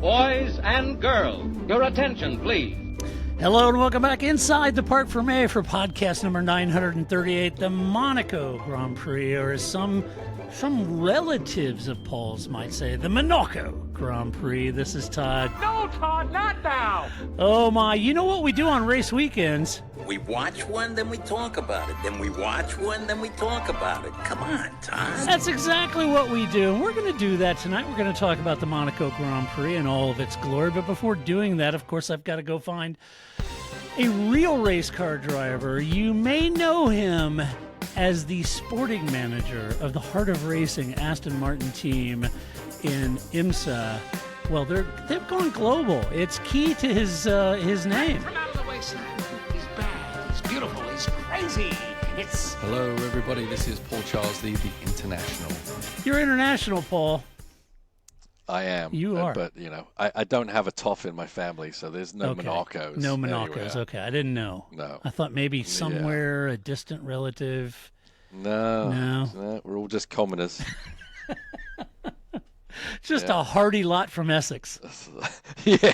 Boys and girls, your attention, please. Hello and welcome back inside the Park for May for podcast number 938, the Monaco Grand Prix, or as some relatives of Paul's might say, the Monaco Grand Prix. This is Todd. No, Todd, not now. Oh my, you know what we do on race weekends? We watch one, then we talk about it. Then we watch one, then we talk about it. Come on, Todd. That's exactly what we do, and we're going to do that tonight. We're going to talk about the Monaco Grand Prix and all of its glory, but before doing that, of course, I've got to go find a real race car driver. You may know him as the sporting manager of the Heart of Racing Aston Martin team in IMSA. Well, they've gone global. It's key to his name. From out of the wasteland. He's bad. He's beautiful. He's crazy. It's... Hello, everybody. This is Paul Charles, the International. You're international, Paul. I am. You are. But, I don't have a toff in my family, so there's no Okay. Monacos. No Monacos. anywhere. Okay, I didn't know. No. I thought maybe somewhere a distant relative. No. We're all just commoners. Just a hearty lot from Essex. Yeah.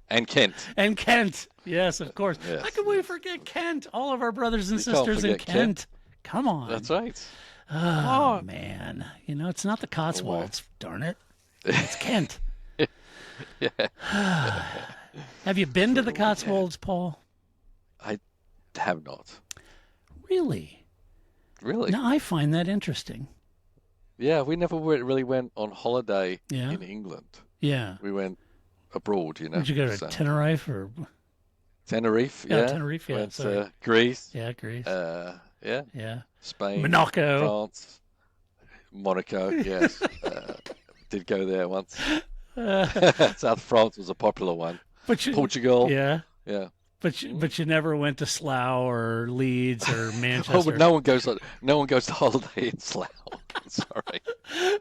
And Kent. And Kent. Yes, of course. Yes, How can we forget Kent? All of our brothers and You can't sisters in forget Kent. Kent. Come on. That's right. Oh, man. It's not the Cotswolds, darn it. It's Kent. Yeah. Have you been to the Cotswolds, Paul? I have not. Really? Really? Now, I find that interesting. Yeah, we never really went on holiday Yeah. in England. Yeah. We went abroad, Did you go to so- Tenerife or? Tenerife, Yeah, yeah. Tenerife, yeah, Went sorry. to Greece. Yeah, Greece. Yeah. Yeah. Spain, Monaco. France, Monaco. Yes, did go there once. South France was a popular one. But you, Portugal. Yeah. Yeah. But you never went to Slough or Leeds or Manchester. Oh, but no one goes to holiday in Slough. Sorry.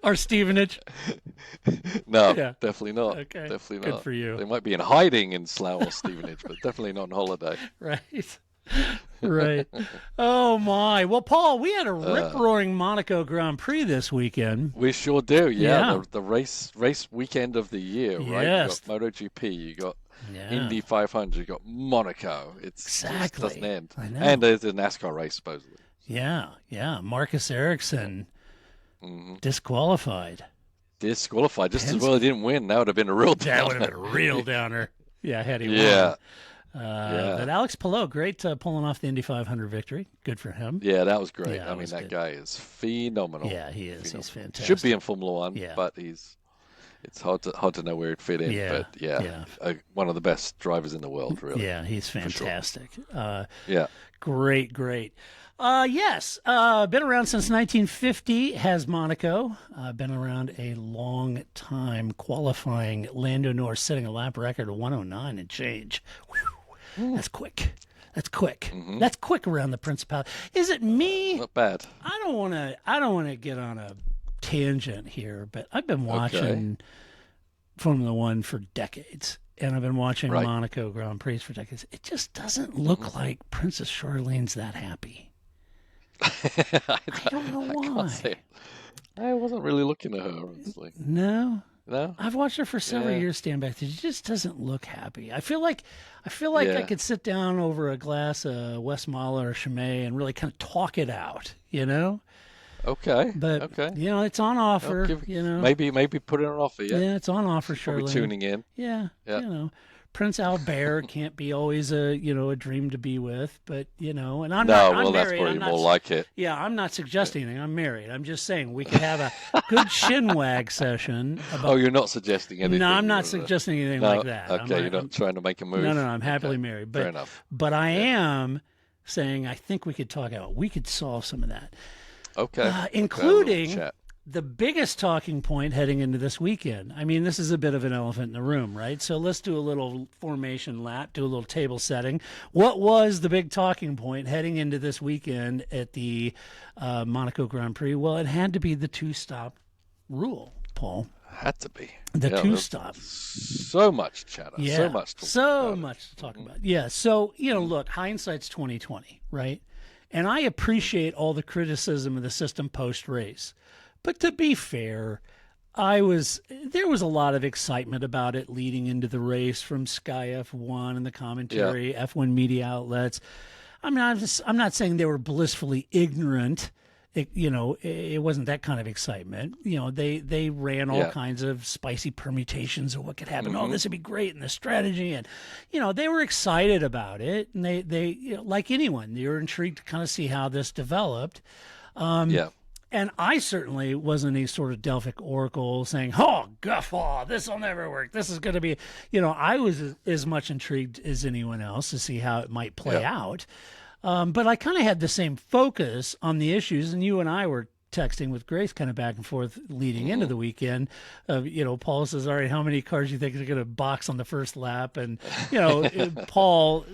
Or Stevenage. No, Yeah. definitely not. Okay. Definitely Good not. for you. They might be in hiding in Slough or Stevenage, but definitely not on holiday. Right. Right. Oh my. Well, Paul, we had a rip-roaring Monaco Grand Prix this weekend. We sure do. Yeah. Yeah. The race weekend of the year, right? Yes. You got MotoGP, you got Yeah. Indy 500, you got Monaco. It's Exactly. just doesn't end. I know. And there's a NASCAR race supposedly. Yeah. Marcus Ericsson Mm-hmm. disqualified. Disqualified just as well he didn't win. That would have been a real That would downer. have been a real downer. Yeah, had he Yeah. won. But Alex Palou, great pulling off the Indy 500 victory. Good for him. Yeah, that was great. Yeah, I that mean, was that good. guy is phenomenal. Yeah, he is. He's Phenomenal. fantastic. Should be in Formula One, Yeah. but it's hard to know where he'd fit in. Yeah, But yeah. One of the best drivers in the world, really. Yeah, he's fantastic. Yeah. Great. Yes, been around since 1950, has Monaco. Been around a long time, qualifying Lando Norris setting a lap record of 109 and change. Whew. That's quick. That's quick. Mm-hmm. That's quick around the Principality. Is it me? Not bad. I don't want to get on a tangent here, but I've been watching Formula One for decades, and I've been watching Right. Monaco Grand Prix for decades. It just doesn't look like Princess Charlene's that happy. I don't know I why. can't say it. I wasn't really looking at her, honestly. No, No? I've watched her for several Yeah. years. Stand back, she just doesn't look happy. I feel like I Yeah. could sit down over a glass of Westmalle or Chimay and really kind of talk it out, you know. Okay. But okay. it's on offer. Well, maybe put it on offer. Yeah. it's on offer. Probably Charlene. tuning in. Yeah, Yeah. Prince Albert can't be always a dream to be with, but and I'm not. No, I'm well, that's married. probably I'm not, more like it. Yeah, I'm not suggesting anything. I'm married. I'm just saying we could have a good shinwag session. About, Oh, you're not suggesting anything. no, I'm not you're, suggesting anything no, like that. Okay, I'm you're not trying to make a move. No, I'm happily Okay, married. Fair But enough. but I am saying I think we could talk out. We could solve some of that, Okay. including. Okay, chat. The biggest talking point heading into this weekend. I mean, this is a bit of an elephant in the room, right? So let's do a little formation lap, do a little table setting. What was the big talking point heading into this weekend at the Monaco Grand Prix? Well, it had to be the two-stop rule, Paul. Had to be. The Yeah, two-stop. So much chatter. Yeah, So much to so much to talk about. Yeah, so, look, hindsight's 2020, right? And I appreciate all the criticism of the system post-race. But to be fair, there was a lot of excitement about it leading into the race from Sky F1 and the commentary, F1 media outlets. I mean, I'm not saying they were blissfully ignorant. It wasn't that kind of excitement. They ran all kinds of spicy permutations of what could happen. Oh, this would be great, and the strategy, and they were excited about it, and they like anyone, they were intrigued to kind of see how this developed. And I certainly wasn't any sort of Delphic oracle saying, "Oh, guffaw, this will never work. This is going to be," I was as much intrigued as anyone else to see how it might play out. But I kind of had the same focus on the issues, and you and I were texting with Grace kind of back and forth leading into the weekend. Paul says, "All right, how many cars do you think are going to box on the first lap?" And Paul,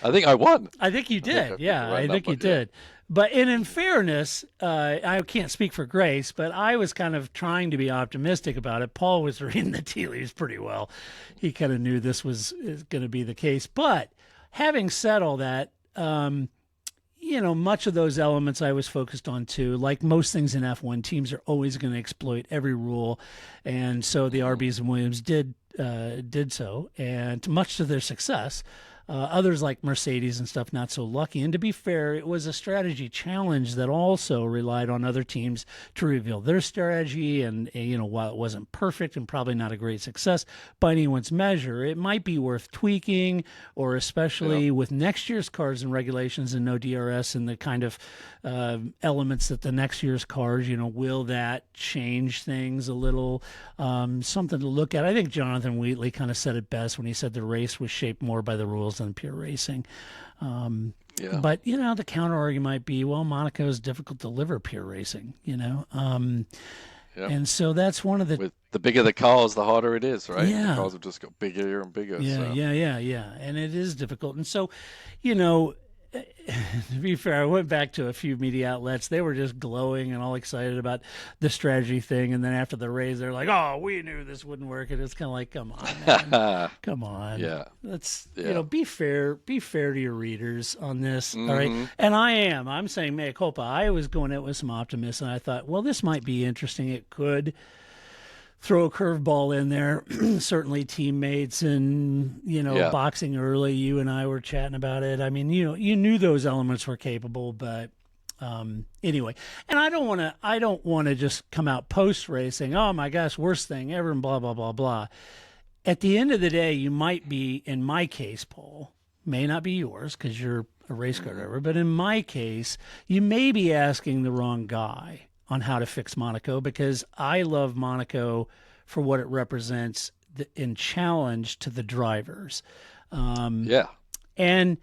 I think I won. I think you did. I think you did. But in fairness, I can't speak for Grace, but I was kind of trying to be optimistic about it. Paul was reading the tea leaves pretty well. He kind of knew this was going to be the case. But having said all that, much of those elements I was focused on too. Like most things in F1, teams are always going to exploit every rule, and so the RBs and Williams did so, and much to their success. Others like Mercedes and stuff, not so lucky. And to be fair, it was a strategy challenge that also relied on other teams to reveal their strategy. And, while it wasn't perfect and probably not a great success by anyone's measure, it might be worth tweaking, or especially with next year's cars and regulations and no DRS and the kind of elements that the next year's cars, will that change things a little? Something to look at. I think Jonathan Wheatley kind of said it best when he said the race was shaped more by the rules than pure racing. But, the counter argument might be, well, Monaco is difficult to deliver pure racing, And so that's one of the... With the bigger the cars, the harder it is, right? Yeah. The cars have just got bigger and bigger. Yeah. And it is difficult. And so, to be fair, I went back to a few media outlets. They were just glowing and all excited about the strategy thing. And then after the race, they're like, "Oh, we knew this wouldn't work." And it's kind of like, come on, man. Come on. Yeah. Let's, be fair. Be fair to your readers on this. All right. And I'm saying mea culpa. I was going out with some optimism. And I thought, well, this might be interesting. It could throw a curveball in there. Certainly teammates and, boxing early. You and I were chatting about it. I mean, you knew those elements were capable, but anyway. And I don't want to just come out post race saying, "Oh my gosh, worst thing ever," and blah, blah, blah, blah. At the end of the day, you might be, in my case, Paul, may not be yours because you're a race car driver, but in my case, you may be asking the wrong guy on how to fix Monaco, because I love Monaco for what it represents in challenge to the drivers. And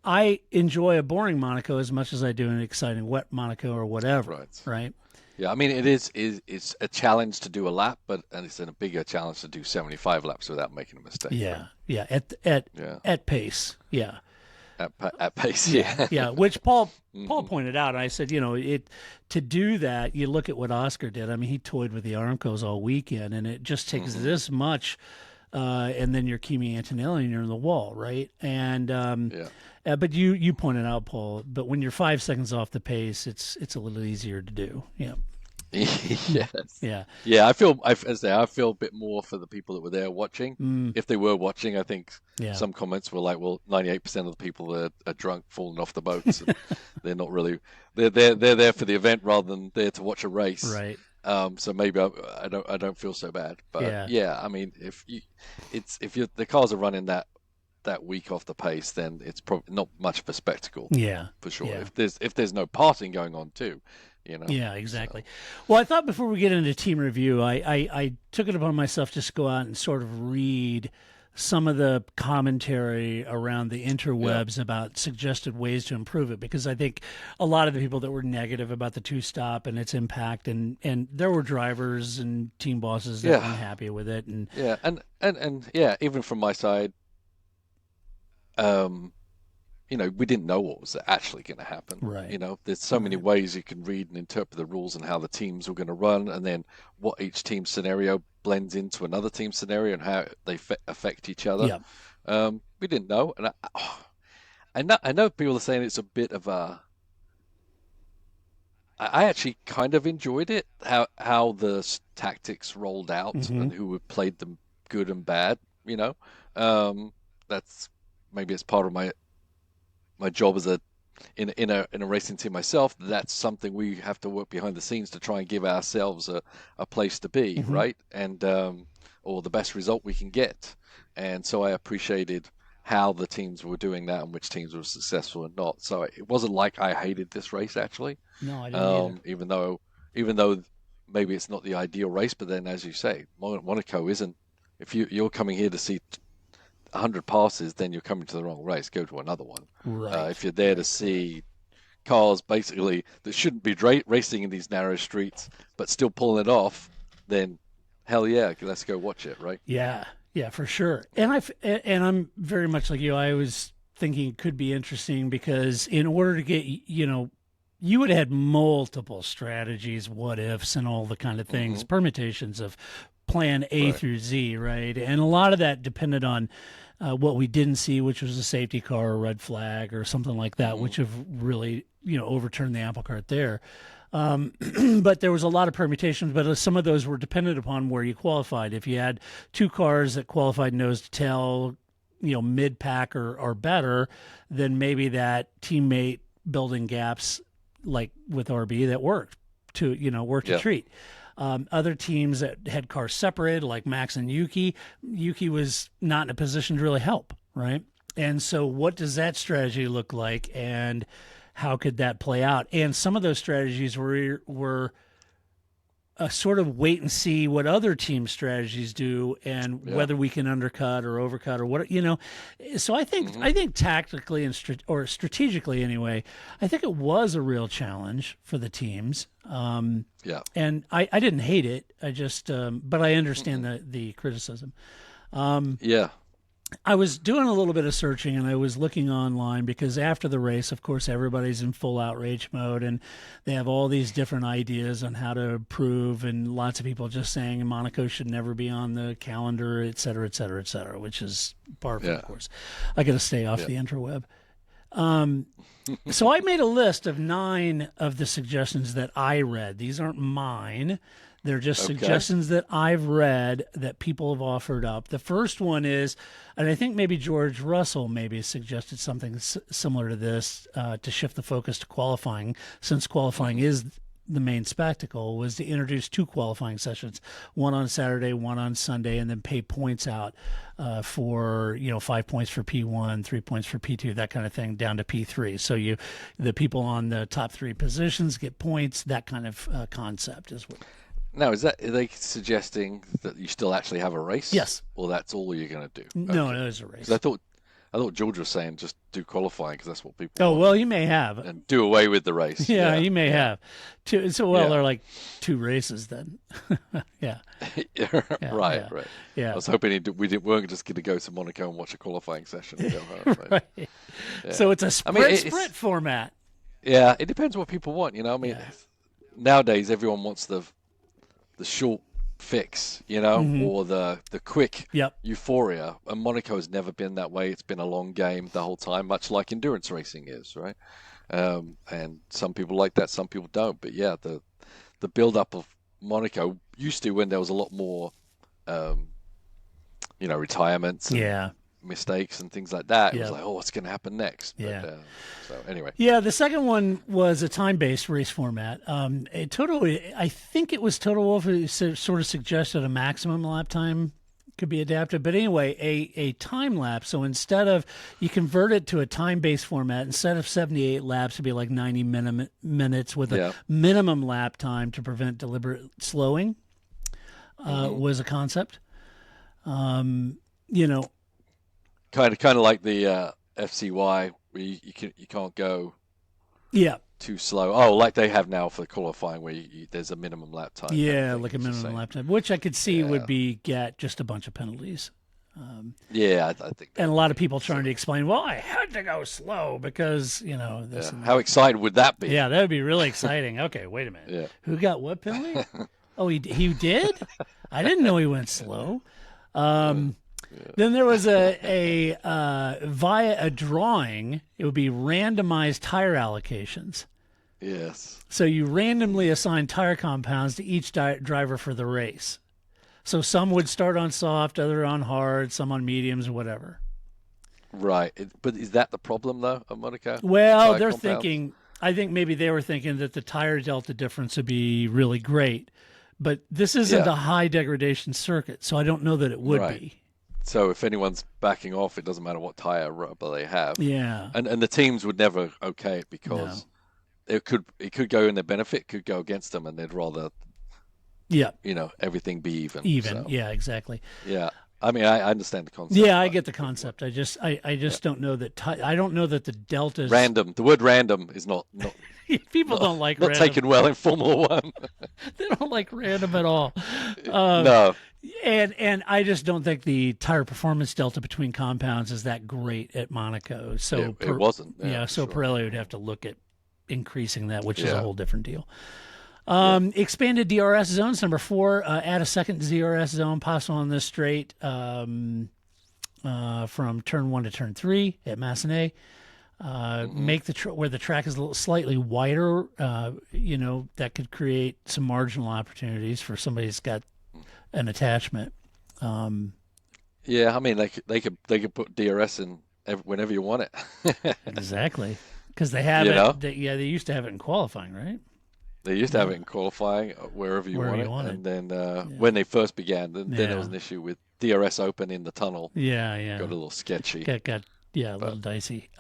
I enjoy a boring Monaco as much as I do an exciting wet Monaco or whatever. Right. Yeah, I mean, it's a challenge to do a lap, and it's a bigger challenge to do 75 laps without making a mistake. Yeah. At pace. Yeah. At pace, yeah. Which Paul pointed out. I said, to do that, you look at what Oscar did. I mean, he toyed with the Armcos all weekend, and it just takes this much, and then you're Kimi Antonelli and you're in the wall, right? And but you pointed out, Paul. But when you're 5 seconds off the pace, it's a little easier to do. Yeah. Yes. Yeah. I feel a bit more for the people that were there watching. If they were watching, I think some comments were like, "Well, 98% of the people are drunk, falling off the boats. And they're not really. They're there for the event rather than there to watch a race." Right. So maybe I don't feel so bad. But I mean, if the cars are running that week off the pace, then it's probably not much of a spectacle. Yeah. For sure. Yeah. If there's no partying going on too. Yeah, exactly. So. Well, I thought before we get into team review, I took it upon myself just to go out and sort of read some of the commentary around the interwebs about suggested ways to improve it, because I think a lot of the people that were negative about the two-stop and its impact, and there were drivers and team bosses that weren't happy with it. And even from my side, we didn't know what was actually going to happen. Right. There's so many ways you can read and interpret the rules and how the teams were going to run, and then what each team scenario blends into another team scenario and how they affect each other. Yeah. We didn't know, and I know people are saying it's a bit of a. I actually kind of enjoyed it, how the tactics rolled out and who played them good and bad. That's maybe it's part of my job as in a racing team myself. That's something we have to work behind the scenes to try and give ourselves a place to be, right? And or the best result we can get. And so I appreciated how the teams were doing that and which teams were successful and not. So it wasn't like I hated this race, actually. No, I didn't either. Even though maybe it's not the ideal race, but then as you say, Monaco isn't. If you're coming here to see 100 passes, then you're coming to the wrong race. Go to another one. Right. If you're there to see cars basically that shouldn't be racing in these narrow streets, but still pulling it off, then hell yeah, let's go watch it, right? Yeah, for sure. And I'm very much like you. I was thinking it could be interesting because in order to get, you would have had multiple strategies, what ifs, and all the kind of things, permutations of plan A through Z, right? And a lot of that depended on what we didn't see, which was a safety car or red flag or something like that, which have really, overturned the apple cart there. But there was a lot of permutations, but some of those were dependent upon where you qualified. If you had two cars that qualified nose to tail, mid-pack or better, then maybe that teammate building gaps, like with RB, that worked a treat. Other teams that had cars separated, like Max and Yuki was not in a position to really help, right? And so what does that strategy look like, and how could that play out? And some of those strategies were a sort of wait and see what other team strategies do, and whether we can undercut or overcut or what, So I think tactically or strategically anyway, I think it was a real challenge for the teams. And I didn't hate it. I just, but I understand the criticism. I was doing a little bit of searching, and I was looking online because after the race, of course, everybody's in full outrage mode, and they have all these different ideas on how to improve, and lots of people just saying Monaco should never be on the calendar, et cetera, et cetera, et cetera, which is part of course. I got to stay off the interweb. So I made a list of 9 of the suggestions that I read. These aren't mine. They're just suggestions that I've read that people have offered up. The first one is, and I think maybe George Russell maybe suggested something similar to this, to shift the focus to qualifying, since qualifying is the main spectacle, was to introduce 2 qualifying sessions, one on Saturday, one on Sunday, and then pay points out for 5 points for P1, 3 points for P2, that kind of thing, down to P3. So the people on the top 3 positions get points. That kind of concept is what. Now, are they suggesting that you still actually have a race? Yes. Or that's all you're going to do? No, it is a race. I thought George was saying just do qualifying because that's what people want. Well, you may have. And do away with the race. Yeah, you may have. They're like 2 races then. Right. Yeah. I was hoping we weren't just going to go to Monaco and watch a qualifying session and go home. Right. Yeah. So it's a sprint format. Yeah, it depends what people want. Nowadays everyone wants the short fix, or the quick euphoria. And Monaco has never been that way. It's been a long game the whole time, much like endurance racing is, right? And some people like that, some people don't. But yeah, the build-up of Monaco used to, when there was a lot more, retirements and mistakes and things like that. It was like, what's going to happen next? But, so anyway. Yeah, the second one was a time-based race format. I think it was Toto Wolff who sort of suggested a maximum lap time could be adapted. But anyway, a time lapse. So instead of, you convert it to a time-based format, instead of 78 laps, it'd be like 90 minutes with a minimum lap time to prevent deliberate slowing, was a concept. Kind of like the FCY, where you can't go too slow. Oh, like they have now for qualifying, where there's a minimum lap time. Yeah, like a minimum lap time, which I could see would get just a bunch of penalties. I think. And a lot of people trying to explain, well, I had to go slow because, this and that. How excited would that be? Yeah, that would be really exciting. Okay, wait a minute. Yeah. Who got what penalty? Oh, he did? I didn't know he went slow. Then there was via a drawing, it would be randomized tire allocations. Yes. So you randomly assign tire compounds to each driver for the race. So some would start on soft, other on hard, some on mediums, whatever. Right. But is that the problem, though, at Monaco? Well, Tire they're compounds? thinking, I think maybe they were thinking that the tire delta difference would be really great. But this isn't a high degradation circuit, so I don't know that it would be. So if anyone's backing off, it doesn't matter what tire rubber they have. Yeah. And the teams would never okay it because it could go in their benefit, could go against them, and they'd rather everything be even. Even. So, yeah, exactly. Yeah. I mean, I understand the concept. Yeah, I get the concept. I just don't know that. I don't know that the deltas. Random. The word random is not people don't like not random. taken well in Formula One. They don't like random at all. No. And I just don't think the tire performance delta between compounds is that great at Monaco. So it wasn't. So sure. Pirelli would have to look at increasing that, which is a whole different deal. Expanded DRS zones, number 4. Add a second DRS zone possible on this straight from turn 1 to turn 3 at Massenet. Make where the track is a little slightly wider. That could create some marginal opportunities for somebody who's got an attachment. Yeah, I mean they could put DRS in whenever you want it. Exactly, because they have it. They used to have it in qualifying, right? They used to have it in qualifying wherever you want it. And then when they first began, then there was an issue with DRS open in the tunnel. Yeah. Got a little sketchy. Got a little dicey.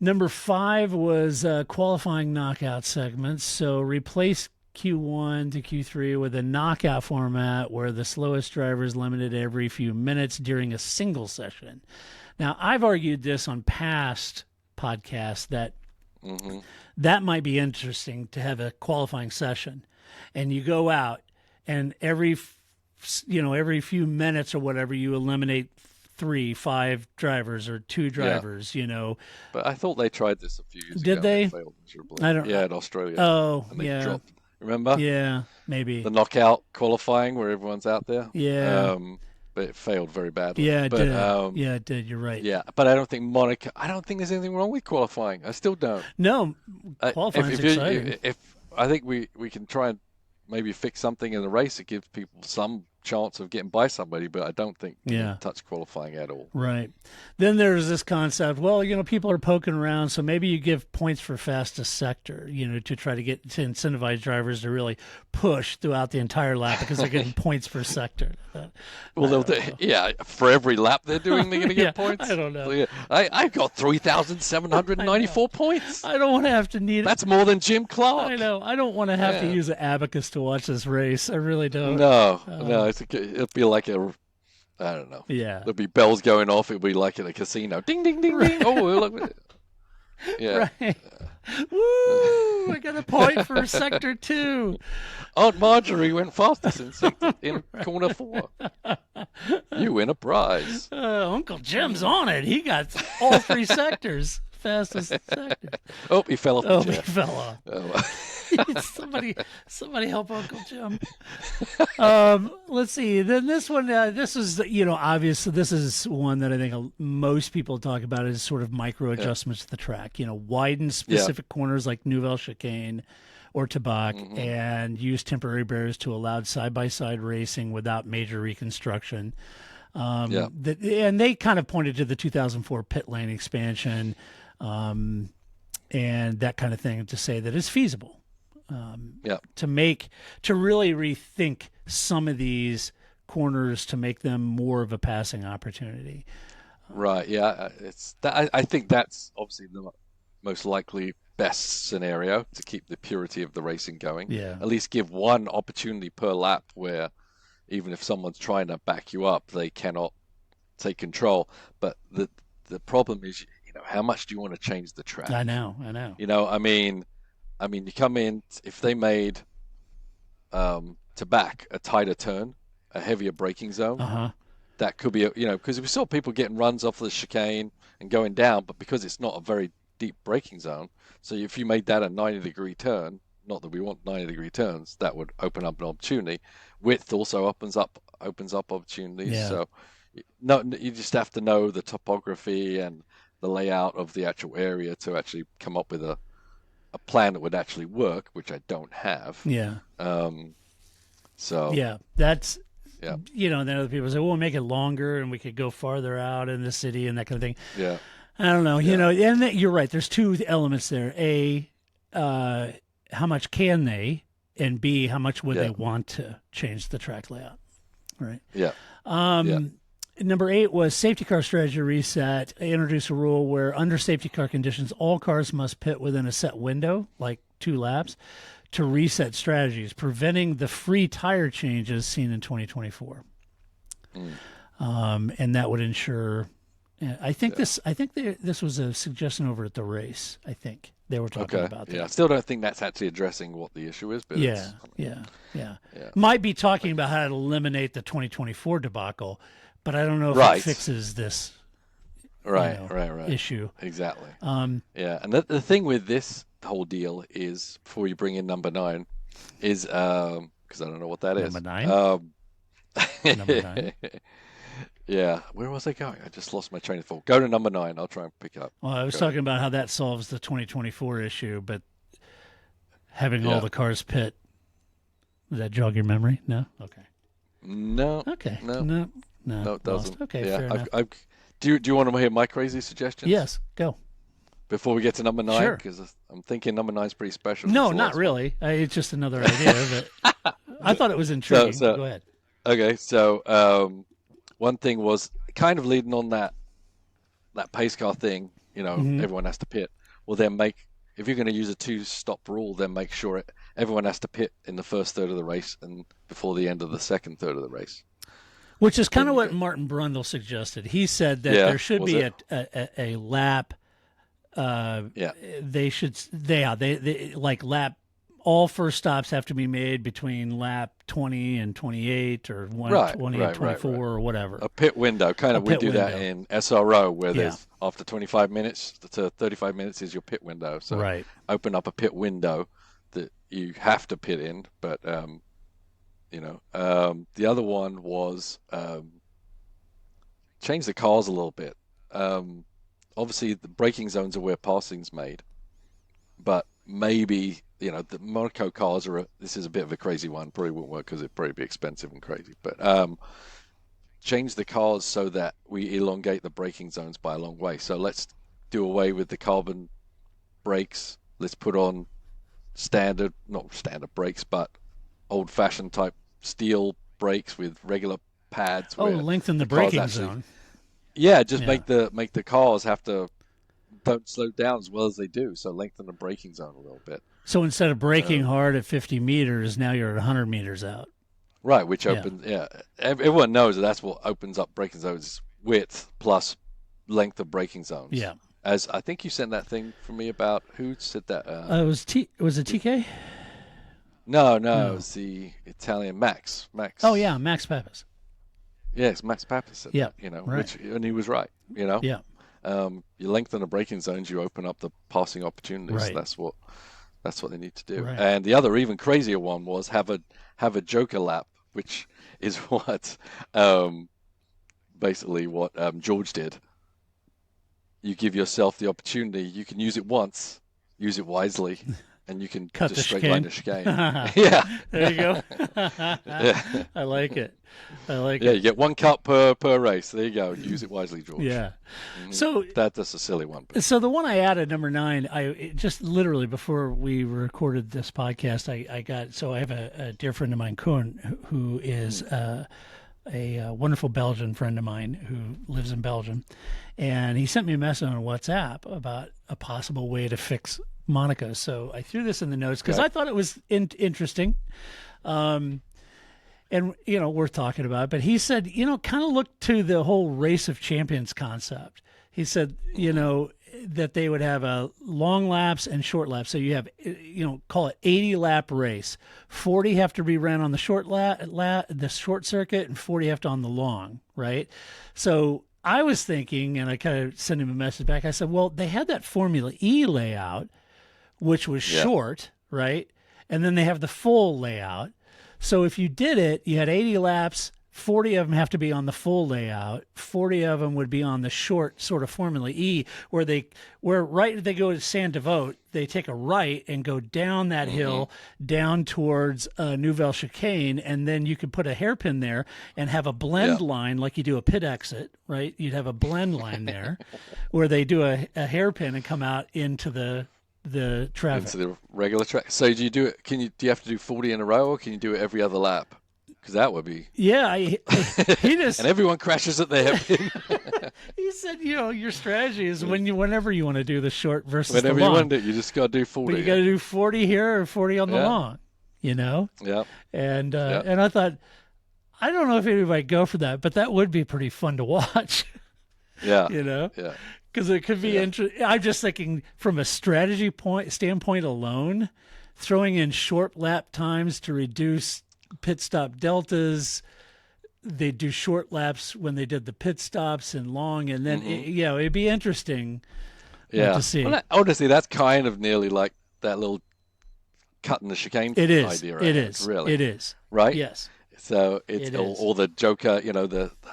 Number 5 was qualifying knockout segments. So replace Q1 to Q3 with a knockout format where the slowest driver is limited every few minutes during a single session. Now, I've argued this on past podcasts that that might be interesting to have a qualifying session, and you go out and every few minutes or whatever you eliminate 3, 5 drivers or 2 drivers. But I thought they tried this a few years ago. Did they? Failed miserably. I don't. Yeah, in Australia. Oh, and they dropped. Remember? Yeah, maybe the knockout qualifying where everyone's out there. Yeah. But it failed very badly. Yeah, it did. It did. You're right. Yeah, but I don't think Monaco. I don't think there's anything wrong with qualifying. I still don't. No, qualifying is exciting. If I think we can try and maybe fix something in the race, it gives people some chance of getting by somebody, but I don't think you can touch qualifying at all. Right. Then there's this concept, people are poking around, so maybe you give points for fastest sector, to try to incentivize drivers to really push throughout the entire lap because they're getting points per sector. For every lap they're going to get points. I don't know. So, I've got 3,794 points. I don't want to have to need it. That's more than Jim Clark. I know. I don't want to have to use an abacus to watch this race. I really don't. No. It'd be like I don't know. Yeah. There'd be bells going off. It'd be like at a casino. Ding, ding, ding, ding. Oh, look. Yeah. Right. Woo! I got a point for sector 2. Aunt Marjorie went fastest in corner 4. You win a prize. Uncle Jim's on it. He got all 3 sectors. Fastest sector. Oh, he fell off the chair. He fell off. Somebody help Uncle Jim. Let's see. Then this one, this is, obviously this is one that I think most people talk about as sort of micro adjustments to the track. Widen specific corners like Nouvelle Chicane or Tabac and use temporary barriers to allow side-by-side racing without major reconstruction. And they kind of pointed to the 2004 pit lane expansion and that kind of thing to say that it's feasible. To really rethink some of these corners to make them more of a passing opportunity. Right. Yeah. I think that's obviously the most likely best scenario to keep the purity of the racing going. Yeah. At least give one opportunity per lap where even if someone's trying to back you up, they cannot take control. But the problem is, how much do you want to change the track? I know. I mean, you come in, if they made to back a tighter turn, a heavier braking zone, that could be, because we saw people getting runs off the chicane and going down, but because it's not a very deep braking zone, so if you made that a 90-degree turn, not that we want 90-degree turns, that would open up an opportunity. Width also opens up opportunities. Yeah. So, no, you just have to know the topography and the layout of the actual area to actually come up with a plan that would actually work, which I don't have. Yeah. So yeah, that's yeah. Then other people say, "Well, we'll make it longer, and we could go farther out in the city and that kind of thing." Yeah. I don't know. And you're right. There's two elements there. A, how much can they, and B, how much would they want to change the track layout? Right. Yeah. Number 8 was safety car strategy reset. Introduce a rule where under safety car conditions, all cars must pit within a set window, like 2 laps, to reset strategies, preventing the free tire changes seen in 2024. And that would ensure. I think this was a suggestion over at the race. I think they were talking about that. Yeah, I still don't think that's actually addressing what the issue is. But yeah. Might be talking about how to eliminate the 2024 debacle, but I don't know if it fixes this. Right. Issue. Exactly. Yeah, and the thing with this whole deal is, before you bring in number 9, is because I don't know what that is. Number 9. Number 9. Yeah, where was I going? I just lost my train of thought. Go to number 9. I'll try and pick up. Well, I was talking about how that solves the 2024 issue, but having all the cars pit, does that jog your memory? No? Okay. No. Okay. No, it doesn't. Lost. Okay, fair enough. Do you want to hear my crazy suggestions? Yes, go. Before we get to number 9? Sure. Because I'm thinking number 9 is pretty special. No, not really. It's just another idea. But I thought it was intriguing. Go ahead. Okay, so one thing was kind of leading on that pace car thing, everyone has to pit. Well, then if you're going to use a 2-stop rule, then make sure everyone has to pit in the first third of the race and before the end of the second third of the race. Which is kind of what Martin Brundle suggested. He said that there should be a lap. They should. They like lap. All first stops have to be made between lap 20 and 28 or 20 and 24 or whatever. A pit window. We do that in SRO where there's after 25 minutes to 35 minutes is your pit window. So open up a pit window that you have to pit in. But, the other one was change the cars a little bit. Obviously, the braking zones are where passing's made. But maybe... the Monaco cars this is a bit of a crazy one. Probably won't work because it'd probably be expensive and crazy. But change the cars so that we elongate the braking zones by a long way. So let's do away with the carbon brakes. Let's put on not standard brakes, but old-fashioned type steel brakes with regular pads. Lengthen the braking zone. Yeah, make the cars don't slow down as well as they do. So lengthen the braking zone a little bit. So instead of braking hard at 50 meters, now you're at 100 meters out. Right, which opens, everyone knows that's what opens up braking zones, width plus length of braking zones. Yeah. As I think you sent that thing for me about, who said that? Was it TK? No, it was the Italian Max. Oh, yeah, Max Pappas. Yes, Max Pappas said that, right. and he was right, Yeah. You lengthen the braking zones, you open up the passing opportunities. Right. That's what they need to do. Right. And the other even crazier one was have a joker lap, which is what basically what George did. You give yourself the opportunity. You can use it once, use it wisely, and you can cut just the straight line the chicane. Yeah. There you go. I like it. Yeah, you get 1 cut per race. There you go. Use it wisely, George. Yeah. Mm-hmm. So that's a silly one. But. So the one I added, number 9, I just literally before we recorded this podcast, I have a dear friend of mine, Koen, who is a wonderful Belgian friend of mine who lives in Belgium, and he sent me a message on WhatsApp about a possible way to fix Monaco. So I threw this in the notes because I thought it was interesting. And, worth talking about. But he said, kind of look to the whole race of champions concept. He said, that they would have a long laps and short laps. So you have, call it 80-lap race. 40 have to be ran on the short the short circuit, and 40 have to on the long, right? So I was thinking, and I kind of sent him a message back. I said, well, they had that Formula E layout, which was short, right? And then they have the full layout. So if you did it, you had 80 laps, 40 of them have to be on the full layout. 40 of them would be on the short sort of Formula E, where they go to San Devote, they take a right and go down that hill down towards Nouvelle Chicane, and then you could put a hairpin there and have a blend line like you do a pit exit, right? You'd have a blend line there where they do a hairpin and come out into the traffic. Into the regular track. So do you do it? Do you have to do 40 in a row, or can you do it every other lap? Because that would be... Yeah, he just... and everyone crashes at the hairpin. He said, your strategy is whenever you want to do the short versus the long. Whenever you want it, you just got to do 40. But you got to do 40 here or 40 on the long, Yeah. And I thought, I don't know if anybody would go for that, but that would be pretty fun to watch. Yeah. Yeah. Because it could be interesting. I'm just thinking from a strategy standpoint alone, throwing in short lap times to reduce pit stop deltas. They do short laps when they did the pit stops and long, and then it'd be interesting to see. Well, honestly, that's kind of nearly like that little cut in the chicane idea. It is. Really. It is. Right? Yes. So it's or the Joker,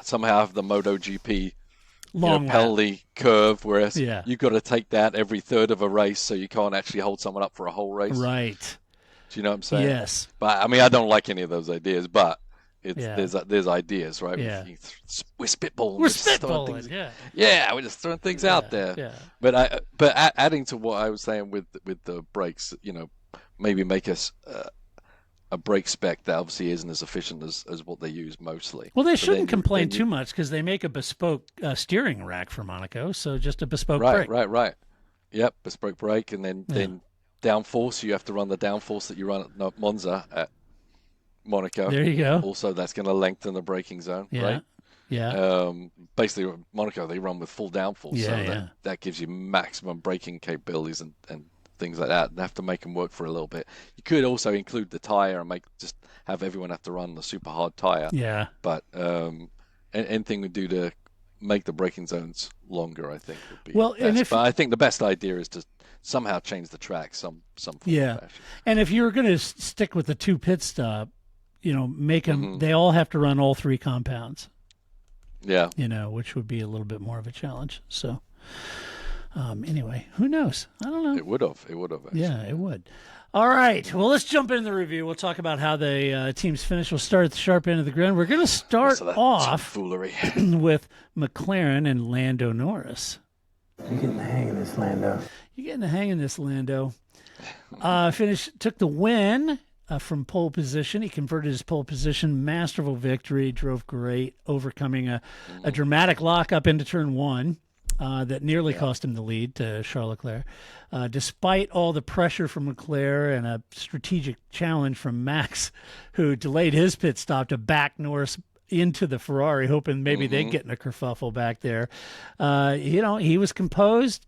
somehow the MotoGP long penalty curve, whereas you've got to take that every third of a race, so you can't actually hold someone up for a whole race. Right. Do you know what I'm saying? Yes. But I mean, I don't like any of those ideas, but there's ideas, right? Yeah. We're spitballing. We're spitballing. We're just throwing things out there. Yeah. But adding to what I was saying with the brakes, maybe make us a brake spec that obviously isn't as efficient as what they use mostly. Well, they shouldn't complain too much because they make a bespoke steering rack for Monaco, so just a bespoke brake. Right. Yep, bespoke brake, and then downforce. You have to run the downforce that you run at Monza at Monaco. There you go. Also, that's going to lengthen the braking zone, right? Yeah. Basically, Monaco, they run with full downforce, that gives you maximum braking capabilities and things like that. They have to make them work for a little bit. You could also include the tire and just have everyone have to run the super hard tire. Yeah. But anything we do to make the braking zones longer, I think would be best. But I think the best idea is to somehow change the track some form of fashion. And if you're going to stick with the 2 pit stop, make them. They all have to run all 3 compounds. Yeah. Which would be a little bit more of a challenge. So, anyway, who knows? I don't know. It would have. Actually. Yeah, it would. All right. Well, let's jump into the review. We'll talk about how the teams finish. We'll start at the sharp end of the grid. We're going to start off foolery with McLaren and Lando Norris. You're getting the hang of this, Lando. Took the win from pole position. He converted his pole position. Masterful victory. Drove great, overcoming a dramatic lock up into turn 1 that nearly cost him the lead to Charles Leclerc. Despite all the pressure from Leclerc and a strategic challenge from Max, who delayed his pit stop to back Norris into the Ferrari, hoping maybe they'd get in a kerfuffle back there. He was composed,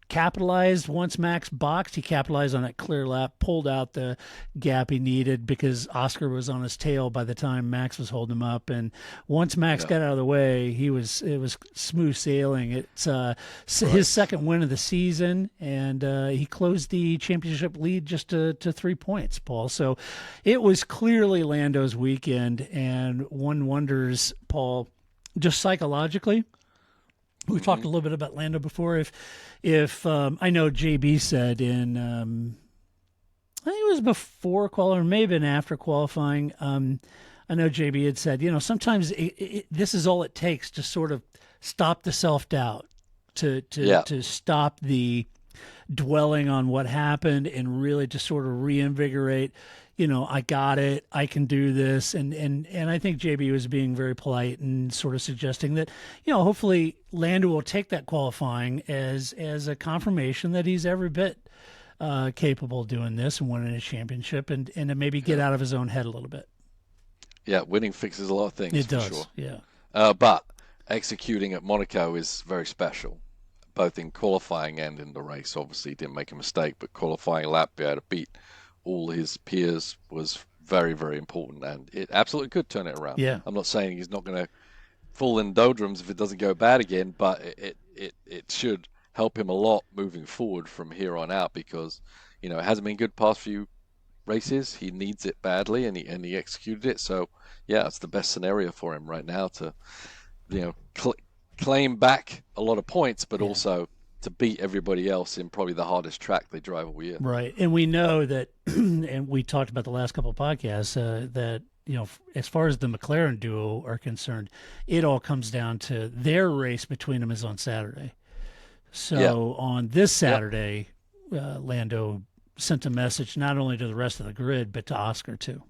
capitalized once Max boxed. He capitalized on that clear lap, pulled out the gap he needed because Oscar was on his tail by the time Max was holding him up. And once Max got out of the way, it was smooth sailing. It's his second win of the season, and he closed the championship lead just to 3 points, Paul. So it was clearly Lando's weekend, and one wonders, Paul, just psychologically. We've talked a little bit about Lando before. If I know JB said in, I think it was before qualifying, or maybe after qualifying. I know JB had said, sometimes this is all it takes to sort of stop the self-doubt, to stop the dwelling on what happened and really to sort of reinvigorate. I got it. I can do this. And I think JB was being very polite and sort of suggesting that, hopefully Lando will take that qualifying as a confirmation that he's every bit capable of doing this and winning a championship and to maybe get out of his own head a little bit. Yeah, winning fixes a lot of things. It does, sure. Yeah. But executing at Monaco is very special, both in qualifying and in the race. Obviously, he didn't make a mistake, but qualifying lap, be able to beat all his peers was very, very important, and it absolutely could turn it around. Yeah. I'm not saying he's not going to fall in doldrums if it doesn't go bad again, but it should help him a lot moving forward from here on out because, it hasn't been good past few races. He needs it badly, and he executed it. So, yeah, it's the best scenario for him right now to, claim back a lot of points, but also to beat everybody else in probably the hardest track they drive all year. Right, and we know that, and we talked about the last couple of podcasts, that, as far as the McLaren duo are concerned, it all comes down to their race between them is on Saturday. So on this Saturday, Lando sent a message not only to the rest of the grid, but to Oscar too.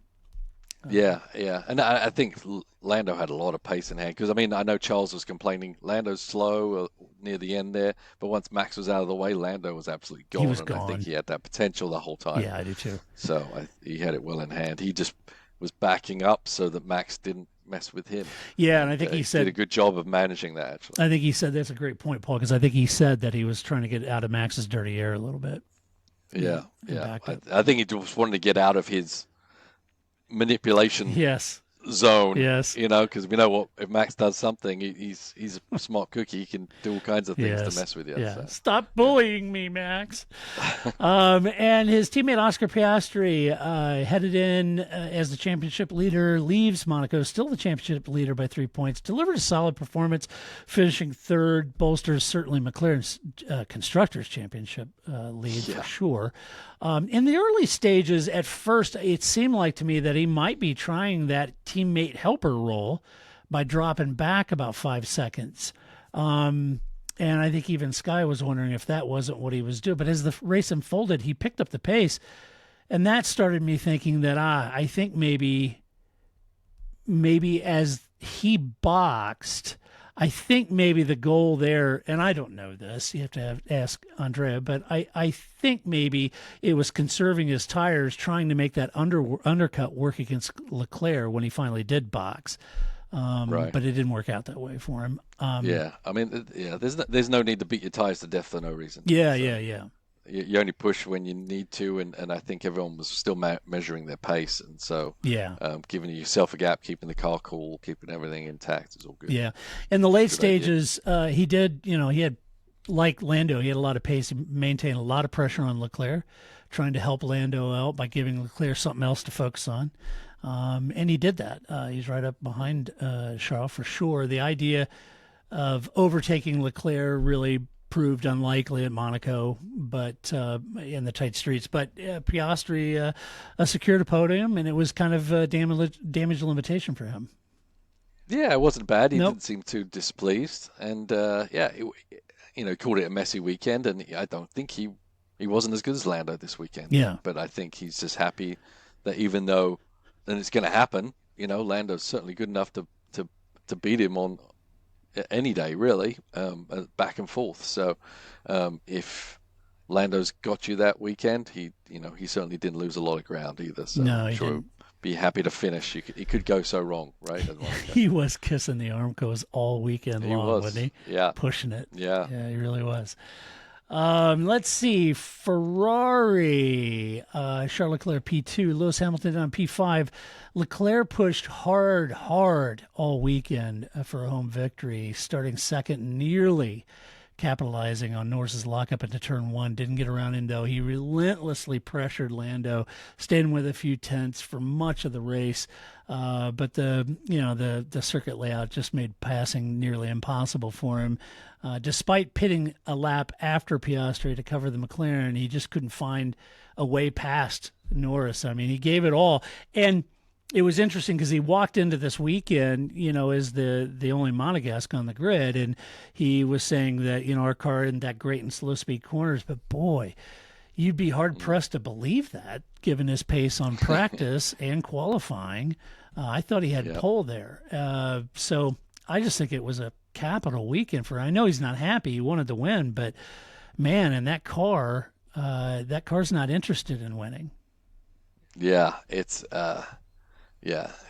Yeah. And I think Lando had a lot of pace in hand because, I know Charles was complaining Lando's slow near the end there, but once Max was out of the way, Lando was absolutely gone. He was gone. I think he had that potential the whole time. Yeah, I do too. So he had it well in hand. He just was backing up so that Max didn't mess with him. Yeah, and I think he said... did a good job of managing that, actually. I think he said, that's a great point, Paul, because I think he said that he was trying to get out of Max's dirty air a little bit. Yeah. I think he just wanted to get out of his manipulation zone. Yes. Because we know what if Max does something, he's a smart cookie. He can do all kinds of things to mess with you. Yeah. So. Stop bullying me, Max. And his teammate Oscar Piastri headed in as the championship leader, leaves Monaco still the championship leader by 3 points, delivered a solid performance, finishing third, bolsters certainly McLaren's Constructors' Championship lead for sure. In the early stages, at first, it seemed like to me that he might be trying that teammate helper role by dropping back about 5 seconds. And I think even Sky was wondering if that wasn't what he was doing. But as the race unfolded, he picked up the pace. And that started me thinking that, I think maybe as he boxed, I think maybe the goal there, and I don't know this, you have to ask Andrea, but I think maybe it was conserving his tires, trying to make that undercut work against Leclerc when he finally did box. Right. But it didn't work out that way for him. There's no need to beat your tires to death for no reason. Yeah. You only push when you need to, and I think everyone was still measuring their pace, and so giving yourself a gap, keeping the car cool, keeping everything intact is all good. Yeah, in the late stages, he did. He had, like Lando, he had a lot of pace. He maintained a lot of pressure on Leclerc, trying to help Lando out by giving Leclerc something else to focus on, and he did that. He's right up behind Charles for sure. The idea of overtaking Leclerc really proved unlikely at Monaco, but in the tight streets. But Piastri secured a podium, and it was kind of a damage limitation for him. Yeah, it wasn't bad. He didn't seem too displeased, and called it a messy weekend. And I don't think he wasn't as good as Lando this weekend. Yeah, but I think he's just happy that even though, and it's going to happen, Lando's certainly good enough to beat him on any day, really, back and forth. So if Lando's got you that weekend, he certainly didn't lose a lot of ground either. So no, I'm sure he'll be happy to finish. He could go so wrong, right? He was kissing the Armcos all weekend long, wasn't he? Yeah. Pushing it. Yeah, he really was. Let's see. Ferrari, Charles Leclerc P2, Lewis Hamilton on P5. Leclerc pushed hard all weekend for a home victory, starting second, nearly capitalizing on Norris's lockup into turn one. Didn't get around in, though. He relentlessly pressured Lando, staying with a few tenths for much of the race. But the circuit layout just made passing nearly impossible for him. Despite pitting a lap after Piastri to cover the McLaren, he just couldn't find a way past Norris. I mean, he gave it all. And it was interesting because he walked into this weekend, as the only Monegasque on the grid, and he was saying that, our car isn't that great in slow-speed corners, but boy, you'd be hard-pressed to believe that, given his pace on practice and qualifying. I thought he had pole there. So I just think it was a capital weekend for him. I know he's not happy. He wanted to win, but, man, and that car's not interested in winning. Yeah, it's...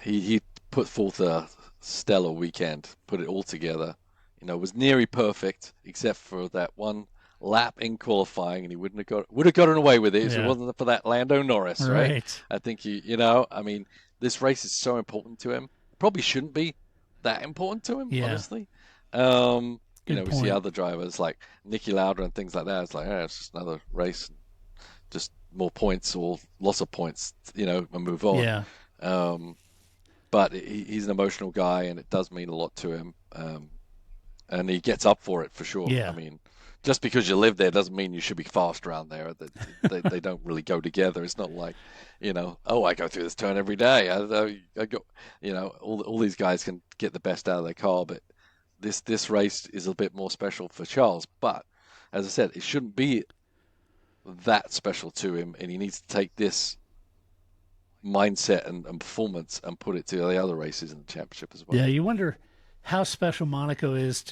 he put forth a stellar weekend, put it all together. Was nearly perfect except for that one lap in qualifying, and he would have gotten away with it if it wasn't for that Lando Norris, right? I think this race is so important to him. Probably shouldn't be that important to him, honestly. We see other drivers like Niki Lauda and things like that. It's like, it's just another race. Just more points or loss of points, and move on. Yeah. But he's an emotional guy, and it does mean a lot to him. And he gets up for it for sure. Yeah. I mean, just because you live there doesn't mean you should be fast around there. They don't really go together. It's not like, I go through this turn every day. I go, all these guys can get the best out of their car, but this race is a bit more special for Charles. But as I said, it shouldn't be that special to him, and he needs to take this mindset and performance and put it to the other races in the championship as well. Yeah, you wonder how special Monaco is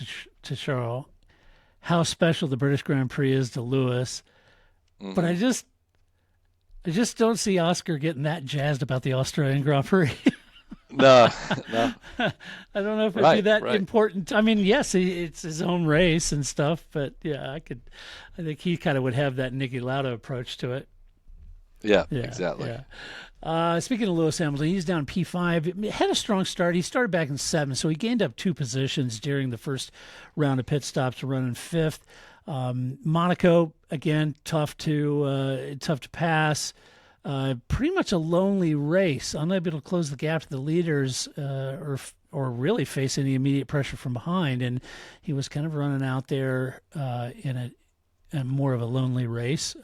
to Charles, how special the British Grand Prix is to Lewis. Mm-hmm. But I just don't see Oscar getting that jazzed about the Australian Grand Prix. No. I don't know if it'd be that important. I mean, yes, it's his own race and stuff, but yeah, I think he kind of would have that Niki Lauda approach to it. Yeah, exactly. Yeah. Speaking of Lewis Hamilton, he's down P5. Had a strong start. He started back in 7th, so he gained up 2 positions during the first round of pit stops to run in 5th. Monaco, again, tough to pass. Pretty much a lonely race, unable to close the gap to the leaders or really face any immediate pressure from behind. And he was kind of running out there in a more of a lonely race.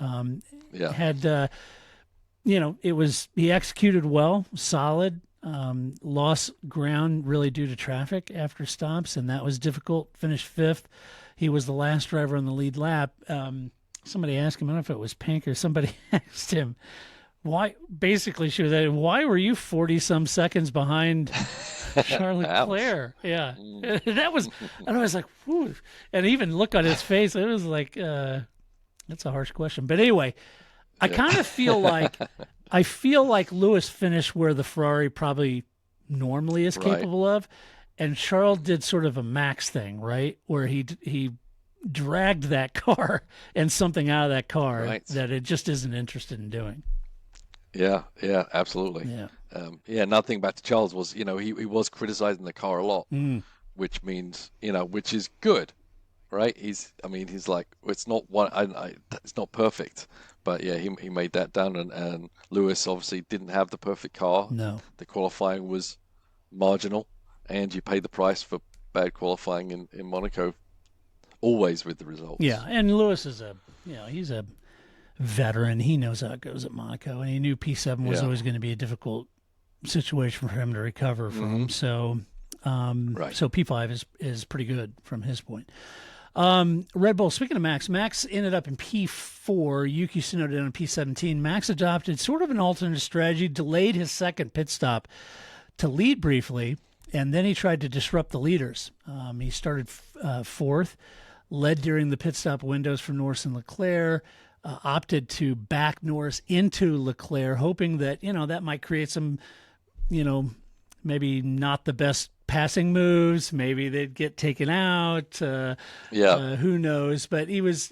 He executed well, solid, lost ground really due to traffic after stops, and that was difficult. Finished 5th. He was the last driver on the lead lap. Somebody asked him, I don't know if it was Pink or somebody asked him, why were you 40-some seconds behind Charles Leclerc? Yeah. That was, and I was like, whew. And even look on his face, it was like, that's a harsh question. But anyway, I kind of feel like Lewis finished where the Ferrari probably normally is capable of, and Charles did sort of a Max thing, right, where he dragged that car and something out of that car that it just isn't interested in doing. Yeah, absolutely. Yeah. Another thing back to Charles was, he was criticizing the car a lot, which means, which is good, right? He's like, it's not it's not perfect. But yeah, he made that down, and Lewis obviously didn't have the perfect car. No, the qualifying was marginal, and you pay the price for bad qualifying in Monaco, always with the results. Yeah, and Lewis is he's a veteran. He knows how it goes at Monaco, and he knew P7 was always going to be a difficult situation for him to recover from. So, so P5 is pretty good from his point. Red Bull, speaking of Max ended up in P4, Yuki Tsunoda in P17. Max adopted sort of an alternate strategy, delayed his second pit stop to lead briefly, and then he tried to disrupt the leaders. He started 4th, led during the pit stop windows for Norris and Leclerc, opted to back Norris into Leclerc, hoping that, that might create some, maybe not the best passing moves. Maybe they'd get taken out. Who knows? But he was,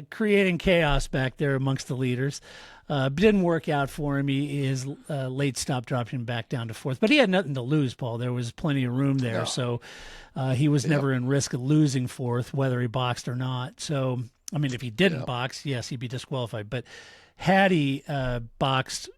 creating chaos back there amongst the leaders. Didn't work out for him. His late stop dropped him back down to 4th. But he had nothing to lose, Paul. There was plenty of room there. No. So he was never in risk of losing 4th, whether he boxed or not. So, if he didn't box, yes, he'd be disqualified. But had he boxed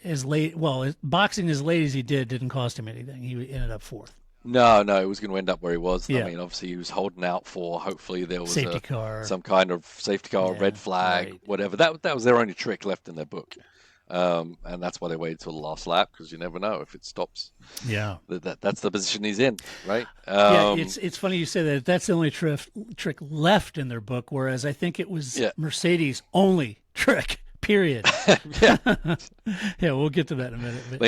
boxing as late as he didn't cost him anything. He ended up 4th. No, it was going to end up where he was. Yeah. Obviously he was holding out for, hopefully there was safety car, some kind of safety car, red flag, whatever. That was their only trick left in their book. And that's why they waited till the last lap, because you never know if it stops. Yeah. That's the position he's in, right? It's funny you say that. That's the only trick left in their book, whereas I think it was Mercedes' only trick. Period. We'll get to that in a minute. But...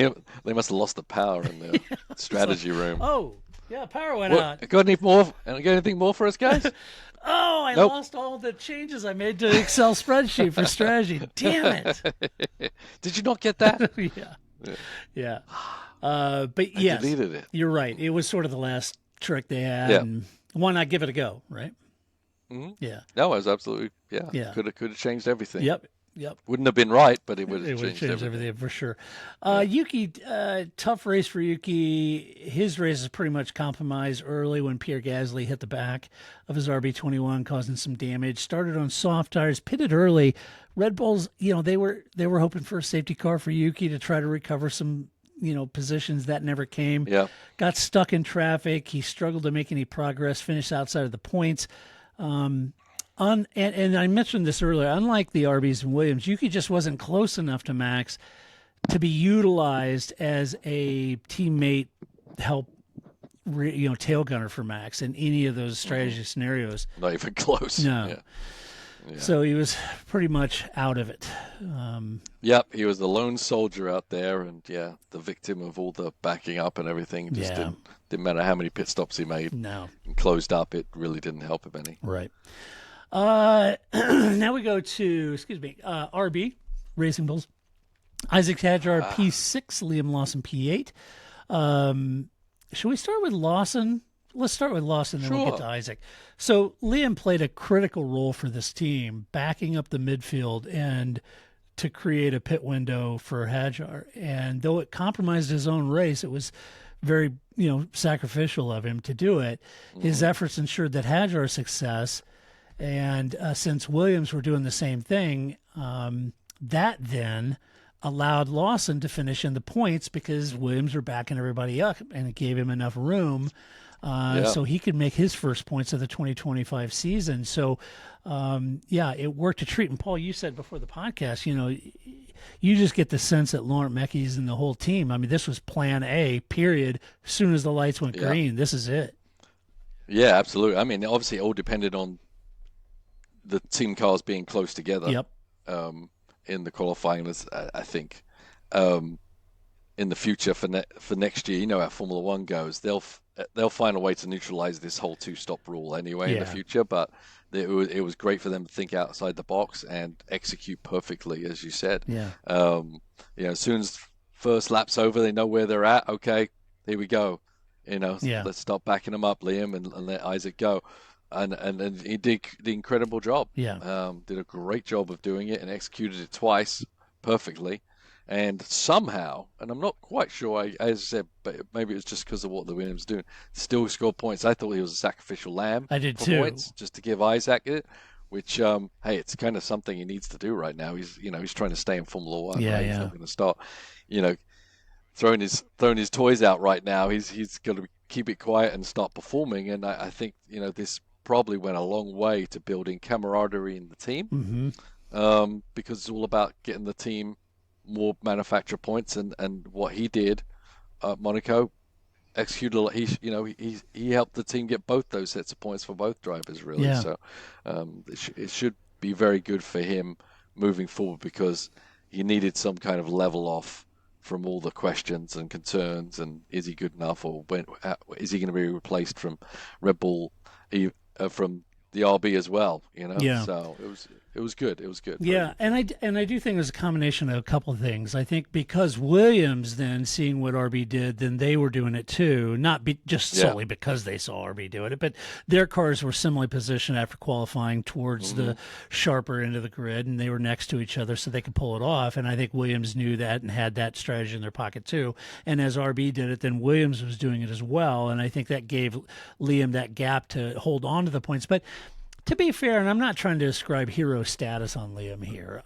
They must have lost the power in the strategy room. Oh, yeah, power went out. Got anything more for us, guys? I lost all the changes I made to the Excel spreadsheet for strategy. Damn it. Did you not get that? Yeah. But yes, I deleted it. You're right. It was sort of the last trick they had. Yeah. And why not give it a go, right? Mm-hmm. Yeah. No, it was absolutely, Could have changed everything. Yep. Yep. Wouldn't have been right, but it would have changed changed everything for sure. Yuki, tough race for Yuki. His race is pretty much compromised early when Pierre Gasly hit the back of his RB21, causing some damage. Started on soft tires, pitted early. Red Bulls, they were hoping for a safety car for Yuki to try to recover some positions. That never came. Yeah. Got stuck in traffic. He struggled to make any progress. Finished outside of the points. And I mentioned this earlier, unlike the RBs and Williams, Yuki just wasn't close enough to Max to be utilized as a teammate help, tail gunner for Max in any of those strategy scenarios. Not even close. No. Yeah. So he was pretty much out of it. Yep, he was the lone soldier out there, and the victim of all the backing up and everything. Just didn't matter how many pit stops he made. No. And closed up, it really didn't help him any. Right. Now we go to, RB, Racing Bulls. Isaac Hadjar, P6, Liam Lawson, P8. Should we start with Lawson? Let's start with Lawson, then we'll get to Isaac. So Liam played a critical role for this team, backing up the midfield and to create a pit window for Hadjar. And though it compromised his own race, it was very, sacrificial of him to do it. His efforts ensured that Hadjar's success. And since Williams were doing the same thing, that then allowed Lawson to finish in the points because Williams were backing everybody up, and it gave him enough room so he could make his first points of the 2025 season. So, it worked a treat. And Paul, you said before the podcast, you just get the sense that Laurent Mekies and the whole team, I mean, this was plan A, period. As soon as the lights went green, this is it. Yeah, absolutely. I mean, obviously it all depended on the team cars being close together. Yep. In the qualifying, I think in the future for next year, how Formula One goes, they'll find a way to neutralize this whole two-stop rule anyway in the future. But it was great for them to think outside the box and execute perfectly, as you said. Yeah. As soon as first lap's over, they know where they're at. Okay, here we go. Let's start backing them up, Liam, and let Isaac go. And he did the incredible job. Yeah. Did a great job of doing it and executed it twice perfectly. And somehow, and I'm not quite sure, as I said, but maybe it was just because of what the Williams doing, still scored points. I thought he was a sacrificial lamb. I did for too. Points, just to give Isaac it, which, hey, it's kind of something he needs to do right now. He's trying to stay in Formula One. Yeah, right? He's not going to start, throwing his toys out right now. He's going to keep it quiet and start performing. And I think, this probably went a long way to building camaraderie in the team, because it's all about getting the team more manufacturer points, and what he did at Monaco executed. He helped the team get both those sets of points for both drivers, really. Yeah. So it should be very good for him moving forward, because he needed some kind of level off from all the questions and concerns, and is he good enough, or is he going to be replaced from Red Bull, from the RB as well, Yeah. So it was good. It was good. Yeah, and I do think it was a combination of a couple of things. I think because Williams then seeing what RB did, then they were doing it too, not just solely because they saw RB doing it, but their cars were similarly positioned after qualifying towards the sharper end of the grid, and they were next to each other so they could pull it off. And I think Williams knew that and had that strategy in their pocket too. And as RB did it, then Williams was doing it as well. And I think that gave Liam that gap to hold on to the points. But to be fair, and I'm not trying to ascribe hero status on Liam here,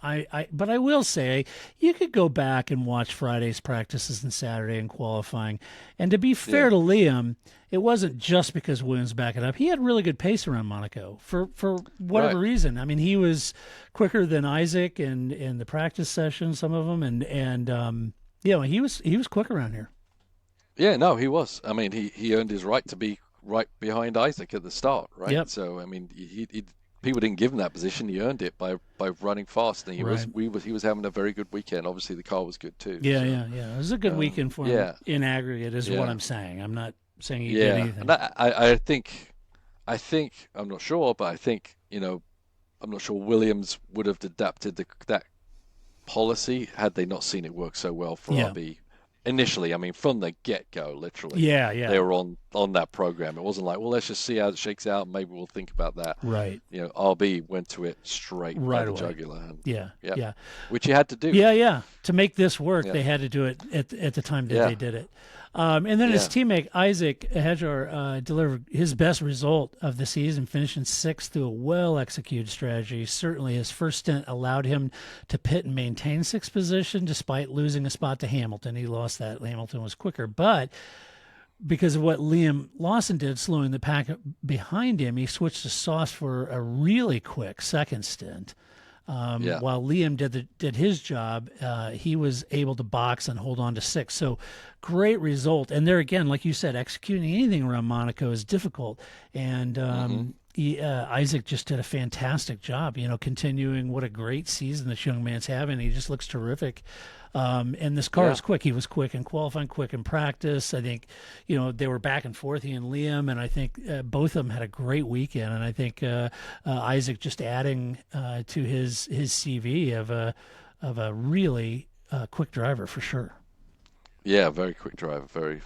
but I will say you could go back and watch Friday's practices and Saturday and qualifying. And to be fair to Liam, it wasn't just because Williams backed it up. He had really good pace around Monaco for whatever reason. I mean, he was quicker than Isaac in the practice sessions, some of them, and he was quick around here. Yeah, no, he was. I mean, he earned his right to be right behind Isaac at the start, right? Yep. So I mean, people didn't give him that position. He earned it by running fast, and he was having a very good weekend. Obviously, the car was good too. Yeah, so. It was a good weekend for him in aggregate, is what I'm saying. I'm not saying he did anything. And I think I'm not sure, but I think I'm not sure Williams would have adapted that policy had they not seen it work so well for RB initially, I mean, from the get-go, literally. Yeah, yeah. They were on that program. It wasn't like, well, let's just see how it shakes out. Maybe we'll think about that. Right. RB went to it straight right by the away. jugular. And, yeah. Which you had to do. Yeah. To make this work, they had to do it at the time that they did it. And then his teammate, Isaac Hadjar, delivered his best result of the season, finishing sixth through a well-executed strategy. Certainly his first stint allowed him to pit and maintain sixth position despite losing a spot to Hamilton. He lost that. Hamilton was quicker. But because of what Lawson did, slowing the pack behind him, he switched to Sauce for a really quick second stint. While Liam did his job, he was able to box and hold on to six. So great result. And there again, like you said, executing anything around Monaco is difficult. And Isaac just did a fantastic job, continuing what a great season this young man's having. He just looks terrific. And this car is quick. He was quick in qualifying, quick in practice. I think, they were back and forth, he and Liam, and I think both of them had a great weekend. And I think Isaac just adding to his CV of a really quick driver for sure. Yeah, very quick driver.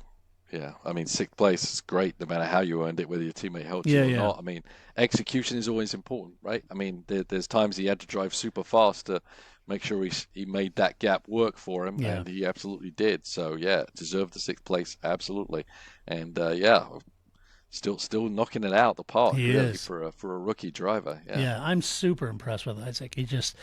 I mean, sixth place is great no matter how you earned it, whether your teammate helped you or not. I mean, execution is always important, right? I mean, there's times he had to drive super fast to make sure he made that gap work for him, and he absolutely did. So, deserved the sixth place, absolutely. And, still knocking it out the park, he really, is. for a rookie driver. Yeah, I'm super impressed with Isaac. He just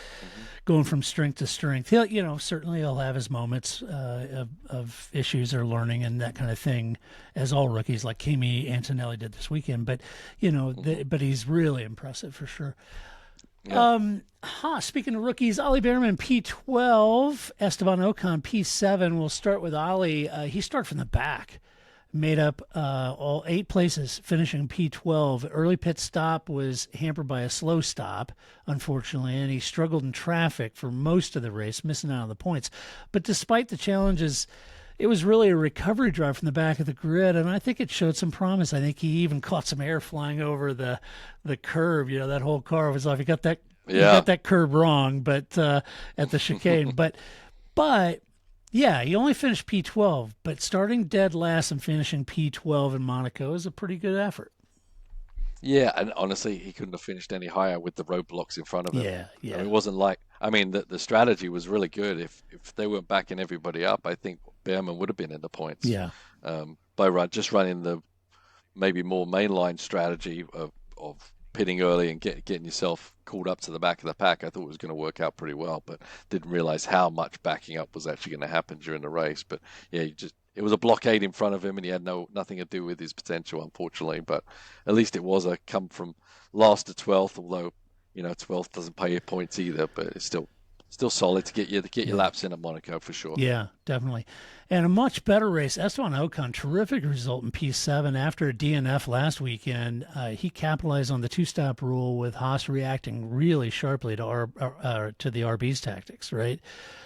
going from strength to strength. Certainly he'll have his moments of issues or learning and that kind of thing, as all rookies like Kimi, Antonelli did this weekend. But but he's really impressive for sure. Yeah. Speaking of rookies, Ollie Behrman, P12, Esteban Ocon, P7. We'll start with Ollie. He started from the back. Made up all 8 places, finishing P12. Early pit stop was hampered by a slow stop, unfortunately, and he struggled in traffic for most of the race, missing out on the points. But despite the challenges, it was really a recovery drive from the back of the grid, and I think it showed some promise. I think he even caught some air flying over the curve. That whole car was off. He got that curve wrong, but at the chicane, but. Yeah, he only finished P12, but starting dead last and finishing P12 in Monaco is a pretty good effort. Yeah, and honestly, he couldn't have finished any higher with the roadblocks in front of him. Yeah. It wasn't like, the strategy was really good. If they weren't backing everybody up, I think Behrman would have been in the points. Yeah. By just running the maybe more mainline strategy of pitting early and getting yourself called up to the back of the pack, I thought it was going to work out pretty well, but didn't realize how much backing up was actually going to happen during the race. But it was a blockade in front of him, and he had nothing to do with his potential, unfortunately. But at least it was a come from last to 12th, although 12th doesn't pay your points either, but it's still solid to get your laps in at Monaco for sure. Yeah, definitely. And a much better race. Esteban Ocon, terrific result in P7 after a DNF last weekend. He capitalized on the two-stop rule with Haas reacting really sharply to the RB's tactics, right?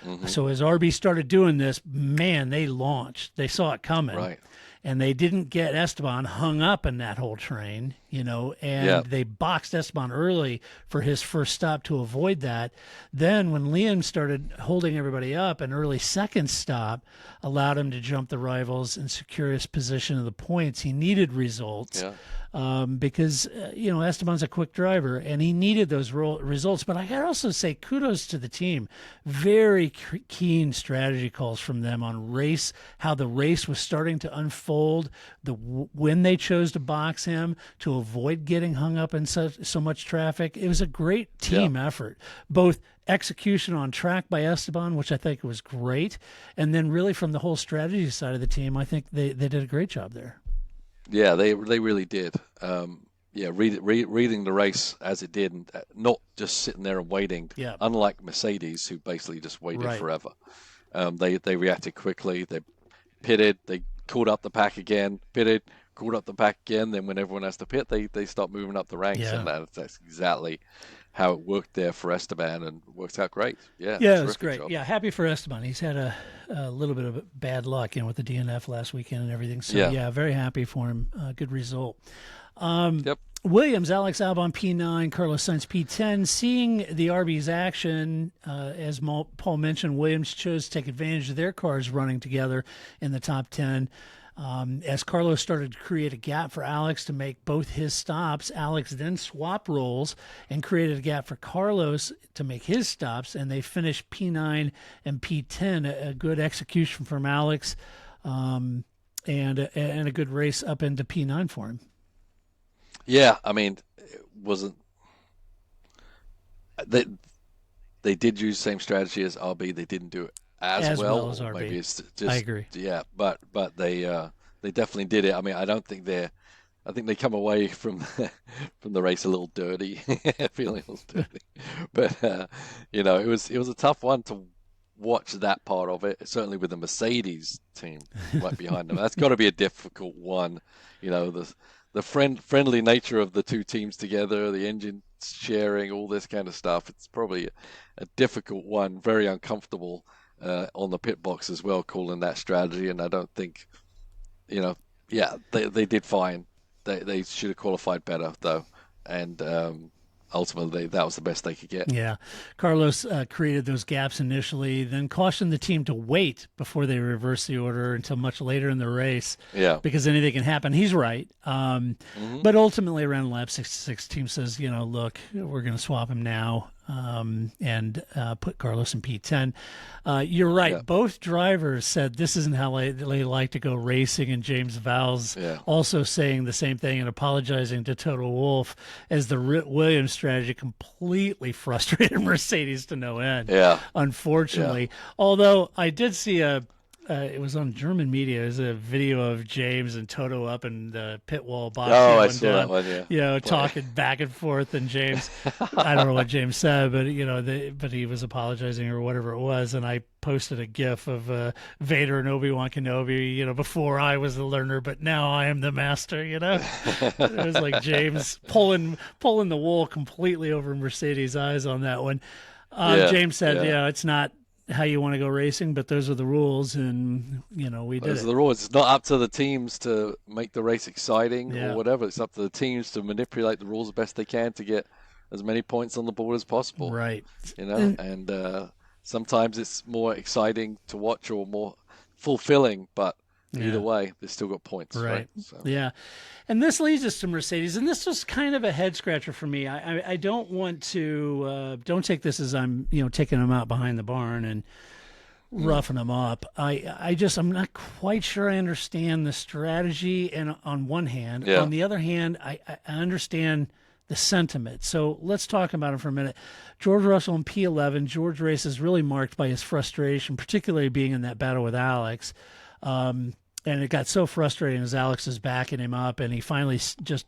Mm-hmm. So as RB started doing this, man, they launched. They saw it coming. Right. And they didn't get Esteban hung up in that whole train, and they boxed Esteban early for his first stop to avoid that. Then when Liam started holding everybody up, an early second stop allowed him to jump the rivals and secure his position of the points. He needed results because, Esteban's a quick driver, and he needed those results. But I got to also say kudos to the team. Very keen strategy calls from them on how the race was starting to unfold, when they chose to box him to avoid getting hung up in so much traffic. It was a great team effort, both execution on track by Esteban, which I think was great, and then really from the whole strategy side of the team, I think they did a great job there. Yeah, they really did. Reading the race as it did, and not just sitting there and waiting. Yeah. Unlike Mercedes, who basically just waited forever. They reacted quickly. They pitted. They called up the pack again. Pitted. Called up the pack again. Then when everyone has to pit, they start moving up the ranks, and that's exactly how it worked there for Esteban, and worked out great. Yeah, it was great. Job. Yeah, happy for Esteban. He's had a little bit of bad luck, with the DNF last weekend and everything. So yeah, very happy for him. Good result. Yep. Williams, Alex Albon P9, Carlos Sainz P10. Seeing the RB's action, as Paul mentioned, Williams chose to take advantage of their cars running together in the top 10. As Carlos started to create a gap for Alex to make both his stops, Alex then swapped roles and created a gap for Carlos to make his stops, and they finished P9 and P10. A good execution from Alex, and a good race up into P9 for him. Yeah, I mean, it wasn't. They did use the same strategy as RB. They didn't do it as well as RB. Maybe it's just, I agree. Yeah, but they definitely did it. I mean, I think they come away from the race a little dirty, feeling a little dirty. But it was a tough one to watch that part of it. Certainly with the Mercedes team right behind them, that's got to be a difficult one. The friendly nature of the two teams together, the engine sharing, all this kind of stuff. It's probably a difficult one, very uncomfortable on the pit box as well, calling that strategy. And I don't think, they did fine. They should have qualified better though, and ultimately that was the best they could get. Yeah, Carlos created those gaps initially, then cautioned the team to wait before they reversed the order until much later in the race. Yeah, because anything can happen. He's right. But ultimately, around lap 66, team says, look, we're going to swap him now. And put Carlos in P10. You're right. Yeah. Both drivers said this isn't how they like to go racing, and James Vowles also saying the same thing and apologizing to Toto Wolff as the Williams strategy completely frustrated Mercedes to no end. Yeah, unfortunately. Yeah. Although I did see it was on German media. It was a video of James and Toto up in the pit wall box. Oh, I saw that one, yeah. Talking back and forth. And James, I don't know what James said, but but he was apologizing or whatever it was. And I posted a GIF of Vader and Obi-Wan Kenobi. Before I was the learner, but now I am the master. It was like James pulling the wool completely over Mercedes' eyes on that one. James said, it's not how you want to go racing, but those are the rules, and we did those are the rules. It's not up to the teams to make the race exciting or whatever. It's up to the teams to manipulate the rules the best they can to get as many points on the board as possible. Right. And sometimes it's more exciting to watch or more fulfilling, but either way, they still got points. Right. So. Yeah. And this leads us to Mercedes, and this was kind of a head scratcher for me. I don't want to don't take this as I'm taking them out behind the barn and roughing them up. I'm not quite sure I understand the strategy, and on one hand, on the other hand, I understand the sentiment. So let's talk about it for a minute. George Russell in P11. George race is really marked by his frustration, particularly being in that battle with Alex. And it got so frustrating as Alex is backing him up, and he finally just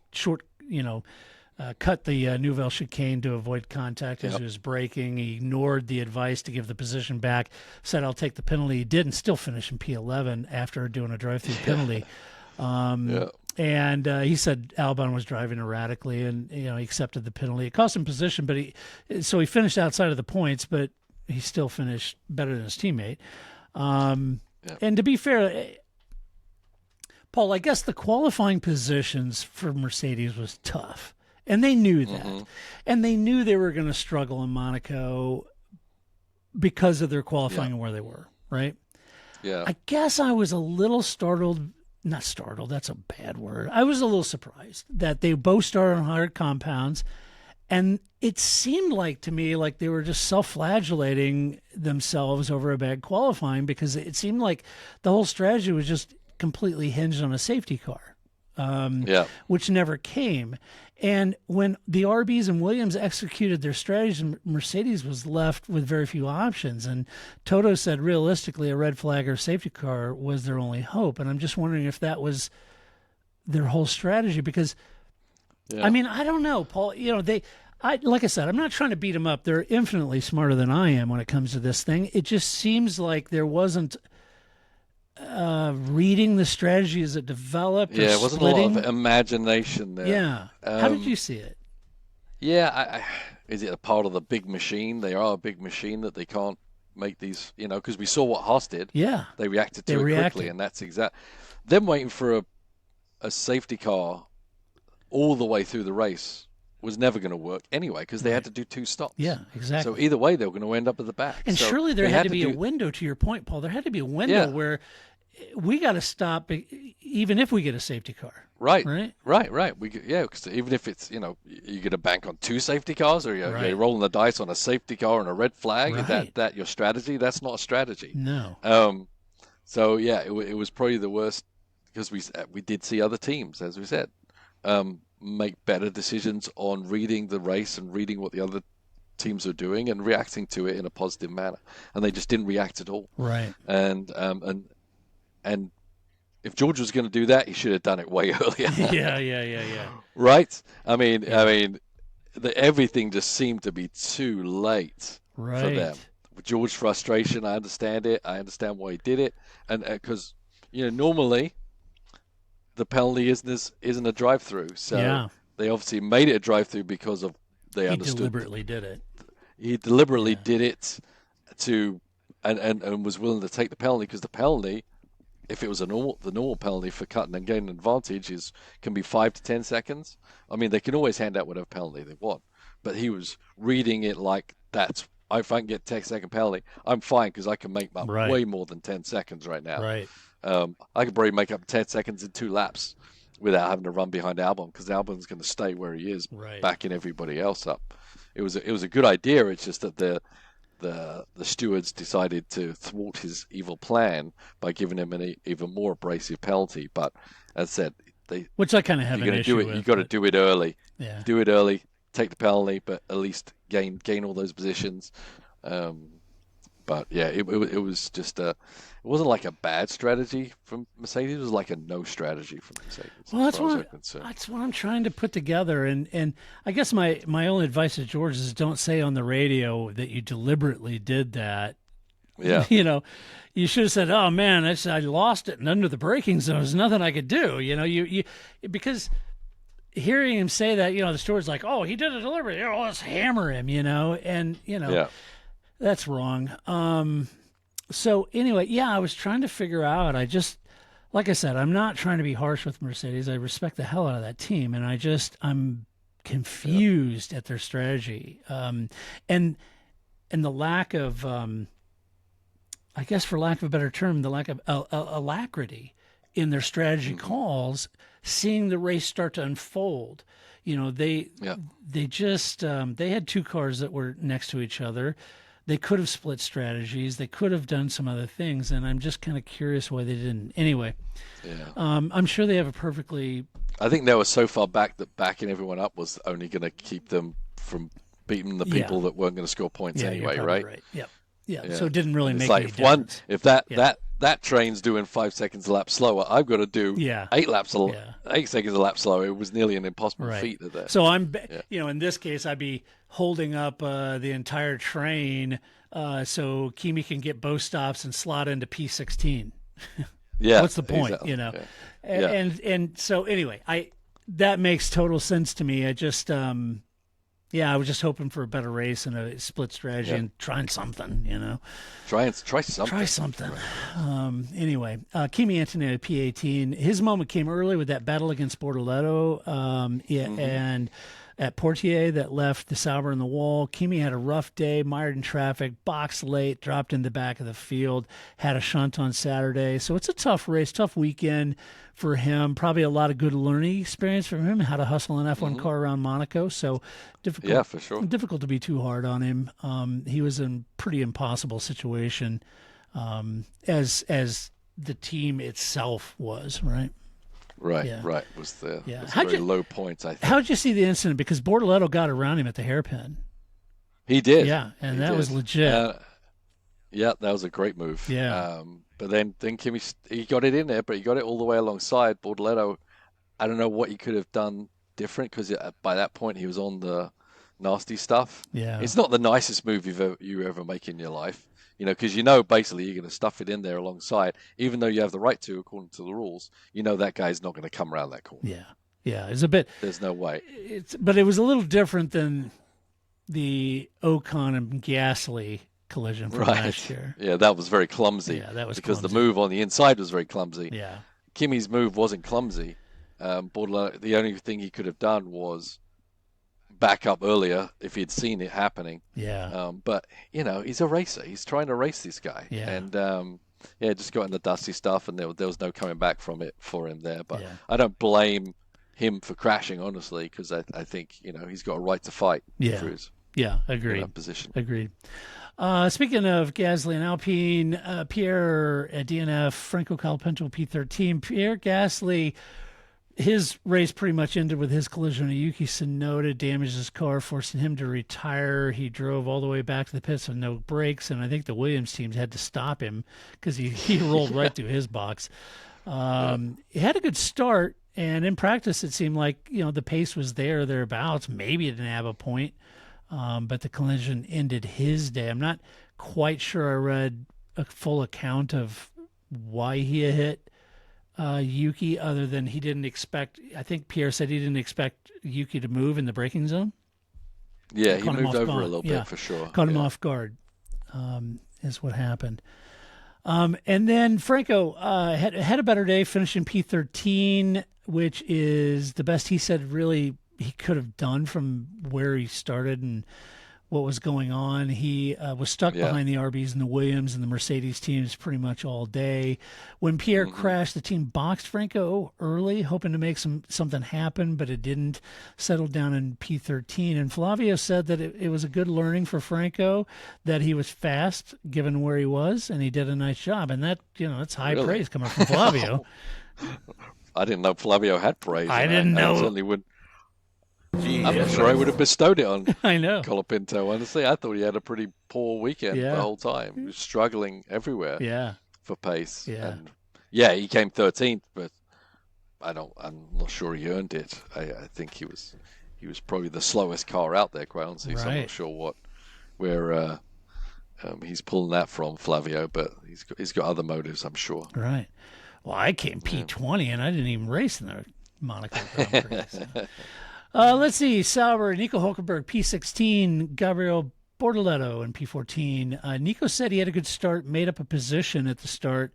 cut the Nouvelle chicane to avoid contact as he was braking. He ignored the advice to give the position back, said, I'll take the penalty. He did, and still finish in P11 after doing a drive-through penalty. And he said Albon was driving erratically, and he accepted the penalty. It cost him position, but he finished outside of the points, but he still finished better than his teammate. And to be fair, Paul, I guess the qualifying positions for Mercedes was tough, and they knew that. And they knew they were going to struggle in Monaco because of their qualifying and where they were, right? Yeah. I guess I was a little not startled, that's a bad word. I was a little surprised that they both started on hard compounds, and it seemed like to me like they were just self-flagellating themselves over a bad qualifying, because it seemed like the whole strategy was just completely hinged on a safety car, which never came. And when the RBs and Williams executed their strategies, Mercedes was left with very few options. And Toto said, realistically, a red flag or safety car was their only hope. And I'm just wondering if that was their whole strategy, because, I mean, I don't know, Paul. Like I said, I'm not trying to beat them up. They're infinitely smarter than I am when it comes to this thing. It just seems like there wasn't reading the strategy as it developed. Yeah, it wasn't a lot of imagination there. Yeah. How did you see it? Yeah, is it a part of the big machine? They are a big machine that they can't make these, because we saw what Haas did. Yeah. They reacted to it quickly, and that's exact. Them waiting for a safety car all the way through the race was never going to work anyway, because they had to do 2 stops. Yeah, exactly. So either way, they were going to end up at the back. And so surely there had to be a window, to your point, Paul. There had to be a window where we got to stop, even if we get a safety car. Right. Right. Because even if it's, you're going to bank on 2 safety cars, or you're rolling the dice on a safety car and a red flag, that your strategy? That's not a strategy. No. So yeah, it was probably the worst, because we did see other teams, as we said, make better decisions on reading the race and reading what the other teams are doing and reacting to it in a positive manner, and they just didn't react at all. Right. And if George was going to do that, he should have done it way earlier. Yeah. Right. I mean, everything just seemed to be too late for them. George's frustration, I understand it. I understand why he did it, and because normally the penalty isn't a drive-through. So they obviously made it a drive-through because of they understood. He deliberately did it. He deliberately did it and was willing to take the penalty, because the penalty, if it was the normal penalty for cutting and gaining an advantage, can be 5 to 10 seconds. I mean, they can always hand out whatever penalty they want, but he was reading it like that's. If I can get 10-second penalty, I'm fine, because I can make up way more than 10 seconds right now. Right. I could probably make up 10 seconds in 2 laps without having to run behind Albon, because Albon's going to stay where he is, backing everybody else up. It was a good idea. It's just that the stewards decided to thwart his evil plan by giving him an even more abrasive penalty. But as I said, which I kind of have an issue with. You got to do it early. Yeah. Do it early. Take the penalty, but at least gain all those positions. But yeah, it was just it wasn't like a bad strategy from Mercedes. It was like a no strategy from Mercedes. Well, that's what I'm trying to put together. And I guess my only advice to George is don't say on the radio that you deliberately did that. Yeah. You should have said, "Oh man, I lost it, and under the braking zone, there's nothing I could do." You because hearing him say that, the steward's like, "Oh, he did it deliberately. Let's hammer him," and that's wrong. So anyway, I was trying to figure out. Like I said, I'm not trying to be harsh with Mercedes. I respect the hell out of that team, and I'm confused at their strategy, and the lack of, I guess, for lack of a better term, the lack of alacrity in their strategy calls. Seeing the race start to unfold, they just they had 2 cars that were next to each other. They could have split strategies. They could have done some other things, and I'm just kind of curious why they didn't. Anyway, I'm sure they have a perfectly. I think they were so far back that backing everyone up was only going to keep them from beating the people that weren't going to score points anyway, right? Yep. Yeah. So it didn't really make any difference. If that train's doing 5 seconds a lap slower, I've got to do 8 seconds a lap slower. It was nearly an impossible feat of that. So in this case, I'd be holding up the entire train so Kimi can get both stops and slot into P16. What's the point? Exactly. And so anyway, that makes total sense to me. I just I was just hoping for a better race and a split strategy and trying something, Try something. Try something. Anyway, Kimi Antonelli, P18. His moment came early with that battle against Bortoleto, and at Portier that left the Sauber in the wall. Kimi had a rough day, mired in traffic, boxed late, dropped in the back of the field, had a shunt on Saturday. So it's a tough race, tough weekend for him. Probably a lot of good learning experience from him, how to hustle an F1 car around Monaco. So difficult. Yeah, for sure. Difficult to be too hard on him. He was in a pretty impossible situation, as the team itself was, right? Right. It was very low points, I think. How'd you see the incident? Because Bortoleto got around him at the hairpin. He did. Yeah, and that was legit. That was a great move. Yeah. But then Kimi, he got it in there, but he got it all the way alongside Bortoleto. I don't know what he could have done different, because by that point he was on the nasty stuff. Yeah. It's not the nicest move you ever make in your life. Because basically you're going to stuff it in there alongside, even though you have the right to, according to the rules. That guy's not going to come around that corner. Yeah, it's a bit. There's no way. But it was a little different than the Ocon and Gasly collision from last year. Yeah, that was very clumsy. Yeah, that was because clumsy. the move on the inside was very clumsy. Yeah. Kimi's move wasn't clumsy. The only thing he could have done was back up earlier if he'd seen it happening. Yeah. But, he's a racer. He's trying to race this guy. Yeah. And, just got in the dusty stuff, and there was no coming back from it for him there. But Yeah. I don't blame him for crashing, honestly, because I think, he's got a right to fight for his agreed. position. Agreed. Speaking of Gasly and Alpine, Pierre at DNF, Franco Colapinto P13. Pierre Gasly, his race pretty much ended with his collision with Yuki Tsunoda, damaged his car, forcing him to retire. He drove all the way back to the pits with no brakes, and I think the Williams teams had to stop him because he rolled right through his box. He had a good start, and in practice it seemed like the pace was thereabouts. Maybe it didn't have a point. But the collision ended his day. I'm not quite sure I read a full account of why he hit Yuki, other than he didn't expect. I think Pierre said he didn't expect Yuki to move in the braking zone. Yeah, he moved over a little bit for sure. Caught him off guard, is what happened. And then Franco had a better day, finishing P13, which is the best he said really he could have done from where he started and what was going on. He was stuck behind the RBs and the Williams and the Mercedes teams pretty much all day. When Pierre crashed, the team boxed Franco early, hoping to make something happen, but it didn't. Settled down in P13. And Flavio said that it was a good learning for Franco, that he was fast given where he was, and he did a nice job. And that, that's high praise coming from Flavio. I didn't know Flavio had praise. I didn't know. I certainly would. I'm not sure I would have bestowed it on I know. Colapinto. Honestly, I thought he had a pretty poor weekend the whole time. He was struggling everywhere for pace. Yeah. And he came 13th, but I'm not sure he earned it. I think he was probably the slowest car out there, quite honestly. So I'm not sure where he's pulling that from, Flavio, but he's got other motives, I'm sure. Right. Well, I came P20 and I didn't even race in the Monaco Grand Prix. So. Let's see. Sauber, Nico Hulkenberg, P16, Gabriel Bortoletto in P14. Nico said he had a good start, made up a position at the start,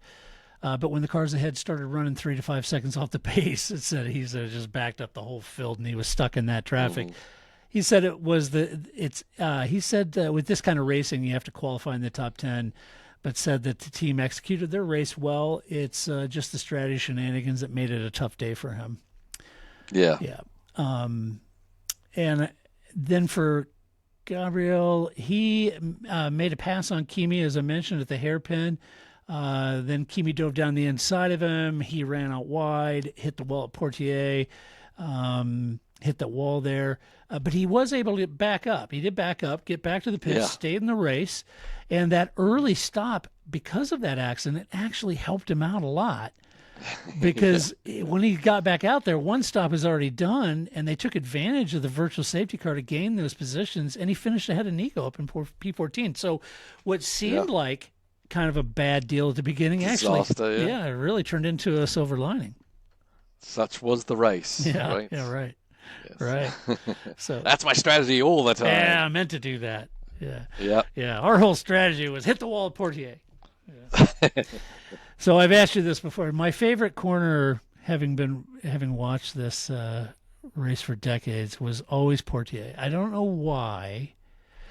but when the cars ahead started running 3 to 5 seconds off the pace, it said he's just backed up the whole field and he was stuck in that traffic. He said he said with this kind of racing, you have to qualify in the top 10, but said that the team executed their race well. It's just the strategy shenanigans that made it a tough day for him. Yeah. Yeah. And then for Gabriel, he made a pass on Kimi, as I mentioned, at the hairpin. Then Kimi dove down the inside of him. He ran out wide, hit the wall at Portier, hit the wall there. But he was able to back up. He did back up, get back to the pits, stayed in the race. And that early stop, because of that accident, actually helped him out a lot. Because when he got back out there, one stop was already done, and they took advantage of the virtual safety car to gain those positions, and he finished ahead of Nico up in P14. So what seemed like kind of a bad deal at the beginning, actually, it really turned into a silver lining. Such was the race. Right? Yeah, right. Yes. Right. So that's my strategy all the time. Yeah, I meant to do that. Yeah. Our whole strategy was hit the wall at Portier. Yeah. So I've asked you this before. My favorite corner, having watched this race for decades, was always Portier. I don't know why,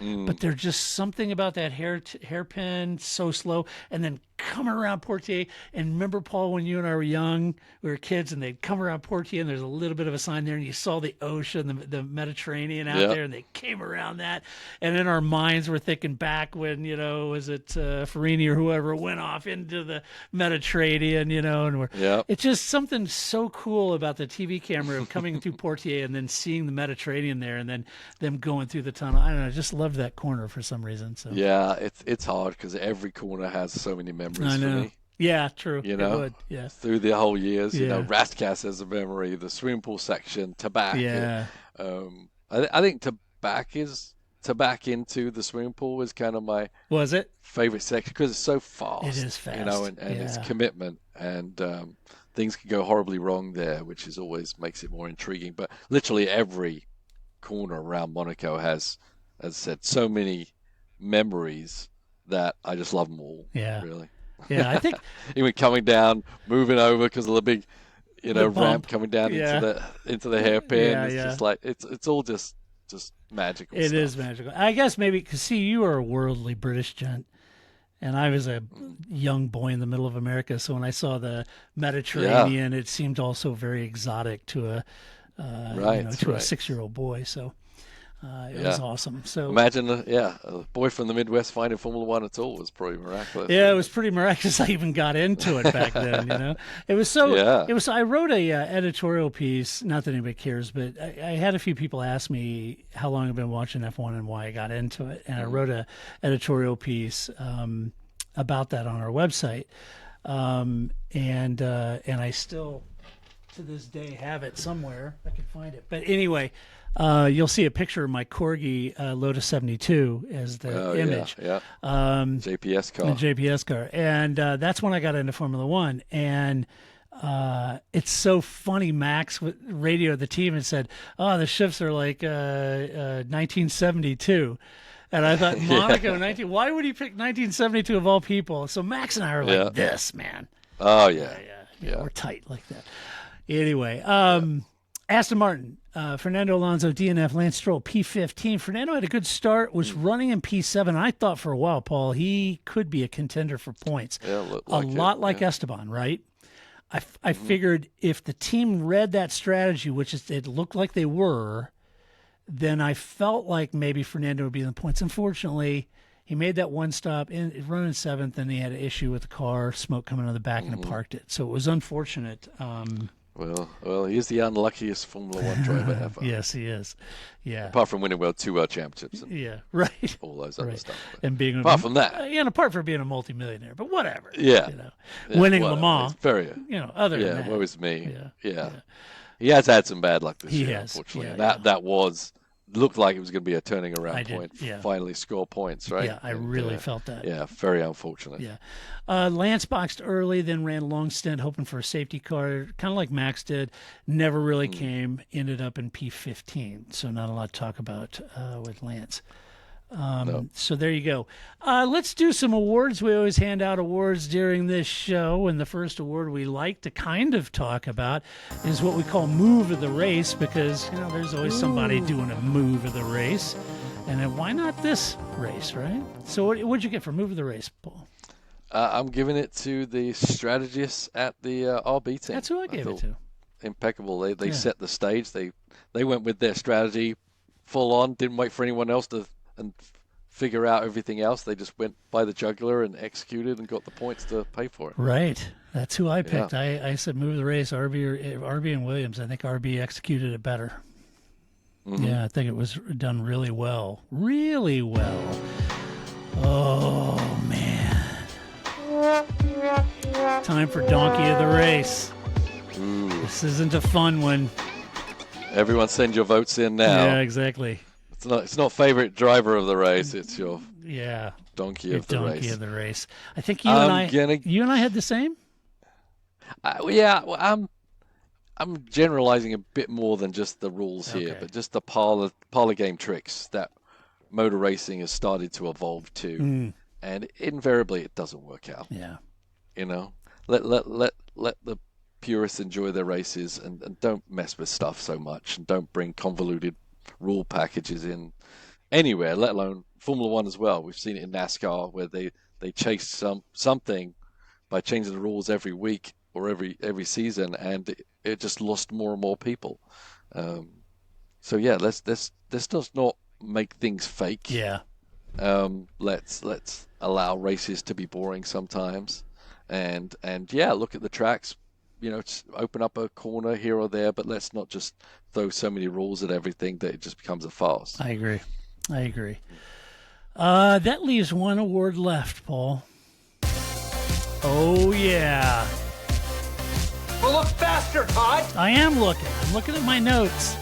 but there's just something about that hairpin, so slow, and then come around Portier. And remember, Paul, when you and I were young, we were kids, and they'd come around Portier, and there's a little bit of a sign there, and you saw the ocean, the Mediterranean out there, and they came around that. And in our minds, we're thinking back when, was it Ferrari or whoever went off into the Mediterranean, and it's just something so cool about the TV camera of coming through Portier and then seeing the Mediterranean there, and then them going through the tunnel. I don't know, I just loved that corner for some reason. So yeah, it's hard because every corner has so many memories I know. for me. Yeah, true. It would, through the whole years, Rastgas has a memory, the swimming pool section, Tabac. Yeah. I think Tabac into the swimming pool was kind of my favorite section because it's so fast. It is fast. And it's commitment, and things can go horribly wrong there, which always makes it more intriguing. But literally every corner around Monaco has as I said, so many memories that I just love them all. Yeah. Really. Yeah, I think even coming down, moving over because of the big, ramp coming down into the hairpin. Yeah, it's just like it's all just magical. It stuff. is magical. I guess maybe because see, you are a worldly British gent, and I was a young boy in the middle of America. So when I saw the Mediterranean, it seemed also very exotic to a a 6-year-old boy. So. It was awesome. So imagine, a boy from the Midwest finding Formula One at all was probably miraculous. Yeah, it was pretty miraculous. I even got into it back then. It was so. Yeah. It was. I wrote a editorial piece. Not that anybody cares, but I had a few people ask me how long I've been watching F1 and why I got into it, and I wrote a editorial piece about that on our website, and I still to this day have it somewhere. I can find it, but anyway. You'll see a picture of my Corgi Lotus 72 as the image. Yeah. JPS car. The JPS car. And that's when I got into Formula One. And it's so funny. Max radioed the team and said, the shifts are like 1972. And I thought, Monaco, why would he pick 1972 of all people? So Max and I are like this, man. Oh, yeah. Yeah. We're tight like that. Anyway, Aston Martin. Fernando Alonso, DNF, Lance Stroll, P15. Fernando had a good start, was running in P7. I thought for a while, Paul, he could be a contender for points. Yeah, a lot like Esteban, right? I figured if the team read that strategy, which it looked like they were, then I felt like maybe Fernando would be in the points. Unfortunately, he made that one stop, running 7th, and he had an issue with the car, smoke coming out of the back, and it parked it. So it was unfortunate. Well, he's the unluckiest Formula One driver ever. Yes, he is. Yeah. Apart from winning 2 World Championships. And right. All those other stuff. And being apart from that. And apart from being a multimillionaire, but whatever. Yeah. Winning Le Mans. Very. Other than that. Yeah, woe is me. Yeah. He has had some bad luck this year, unfortunately. That looked like it was going to be a turning around point. Finally score points, right? Yeah, I really felt that. Yeah, very unfortunate. Yeah. Lance boxed early, then ran a long stint hoping for a safety car, kind of like Max did. Never really came, ended up in P15. So not a lot to talk about with Lance. So there you go. Let's do some awards. We always hand out awards during this show, and the first award we like to kind of talk about is what we call Move of the Race, because there's always somebody doing a move of the race, and then why not this race, right? So what'd you get for Move of the Race, Paul? I'm giving it to the strategists at the RB team. That's who I gave it to. Impeccable. They set the stage. They went with their strategy full on. Didn't wait for anyone else to figure out everything else. They just went by the jugular and executed and got the points to pay for it. Right. That's who I picked. Yeah. I said move the race, RB and Williams. I think RB executed it better. Mm-hmm. Yeah, I think it was done really well. Really well. Oh, man. Time for Donkey of the Race. Ooh. This isn't a fun one. Everyone send your votes in now. Yeah, exactly. It's not favorite driver of the race. It's your donkey of the race. I think you and I had the same. I'm generalizing a bit more than just the rules here, but just the parlor game tricks that motor racing has started to evolve to, and invariably it doesn't work out. Yeah, let the purists enjoy their races and don't mess with stuff so much, and don't bring convoluted rule packages in anywhere, let alone Formula One as well. We've seen it in NASCAR where they chase something by changing the rules every week or every season, and it just lost more and more people. So let's just not make things fake. Yeah. Let's allow races to be boring sometimes, and look at the tracks. Open up a corner here or there, but let's not just throw so many rules at everything that it just becomes a farce. I agree. That leaves one award left, Paul. Oh, yeah. Well, look faster, Todd. I am looking. I'm looking at my notes.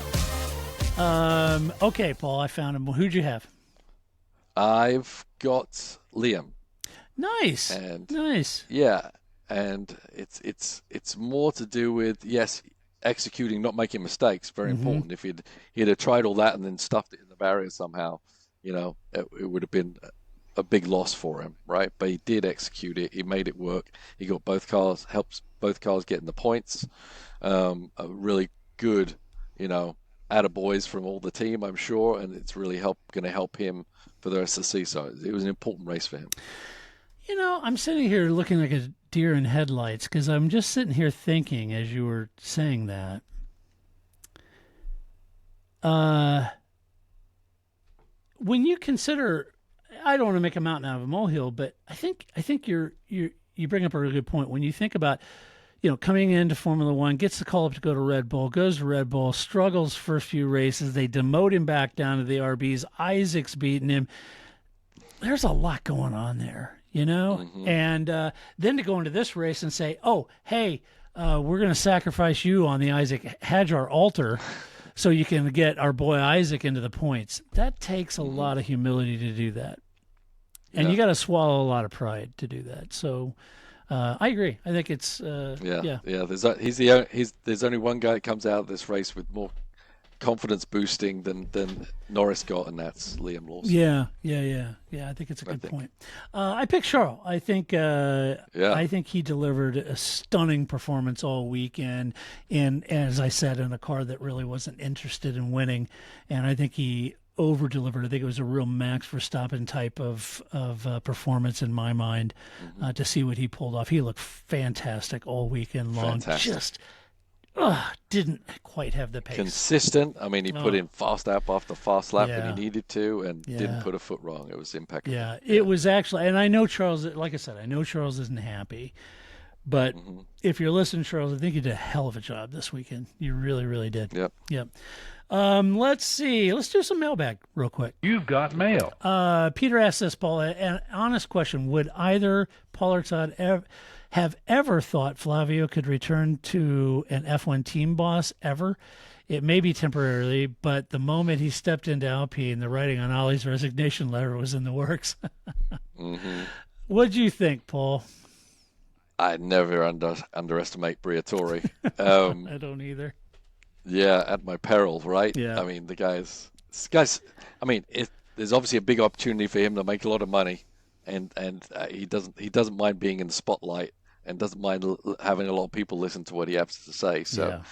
Okay, Paul, I found him. Who'd you have? I've got Liam. Nice. Nice. Yeah. And it's more to do with, executing, not making mistakes. Very important. If he'd have tried all that and then stuffed it in the barrier somehow, it would have been a big loss for him, right? But he did execute it. He made it work. He got helps both cars get in the points. A really good, attaboys from all the team, I'm sure, and it's really going to help him for the rest of the season. So it was an important race for him. I'm sitting here looking like a deer in headlights because I'm just sitting here thinking as you were saying that. When you consider, I don't want to make a mountain out of a molehill, but I think you bring up a really good point. When you think about, coming into Formula One, gets the call up to go to Red Bull, goes to Red Bull, struggles first few races, they demote him back down to the RBs. Isaac's beating him. There's a lot going on there, Mm-hmm. and then to go into this race and say, oh, hey, we're going to sacrifice you on the Isaac Hadjar altar so you can get our boy Isaac into the points. That takes a lot of humility to do that. And you got to swallow a lot of pride to do that. So I agree. I think it's yeah. There's only one guy that comes out of this race with more confidence boosting than Norris got, and that's Liam Lawson. Yeah. I think it's a good point. I picked Charles. I think he delivered a stunning performance all weekend, and as I said, in a car that really wasn't interested in winning, and I think he over-delivered. I think it was a real Max Verstappen type of performance in my mind. To see what he pulled off. He looked fantastic all weekend long. Fantastic. Just didn't quite have the pace. Consistent. I mean, he put in fast lap after fast lap when he needed to, and didn't put a foot wrong. It was impeccable. Yeah, it was actually, and I know Charles, like I said, isn't happy. But if you're listening, Charles, I think you did a hell of a job this weekend. You really, really did. Yep. Let's see. Let's do some mailbag real quick. You've got mail. Peter asked this, Paul, an honest question. Would either Paul or Todd have ever thought Flavio could return to an F1 team boss ever? It may be temporarily, but the moment he stepped into Alpine, the writing on Ollie's resignation letter was in the works. What'd you think, Paul? I never underestimate Briatore. I don't either. Yeah, at my peril, right? Yeah. I mean, this guy's. I mean, there's obviously a big opportunity for him to make a lot of money, and he doesn't mind being in the spotlight, and doesn't mind having a lot of people listen to what he has to say. So,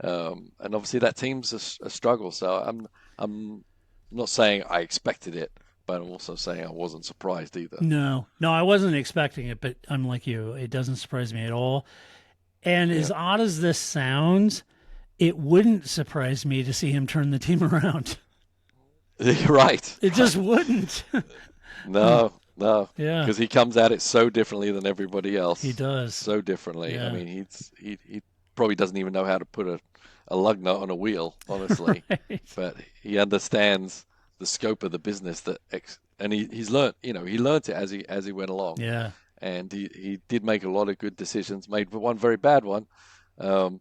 and obviously that team's a struggle. So I'm not saying I expected it, but I'm also saying I wasn't surprised either. No, I wasn't expecting it, but I'm like you. It doesn't surprise me at all. And as odd as this sounds, it wouldn't surprise me to see him turn the team around. Right. It just wouldn't. No. Yeah. Because he comes at it so differently than everybody else. He does. So differently. Yeah. I mean, he probably doesn't even know how to put a lug nut on a wheel, honestly. Right. But he understands the scope of the business and he's learned. He learned it as he went along. Yeah. And he did make a lot of good decisions. Made one very bad one,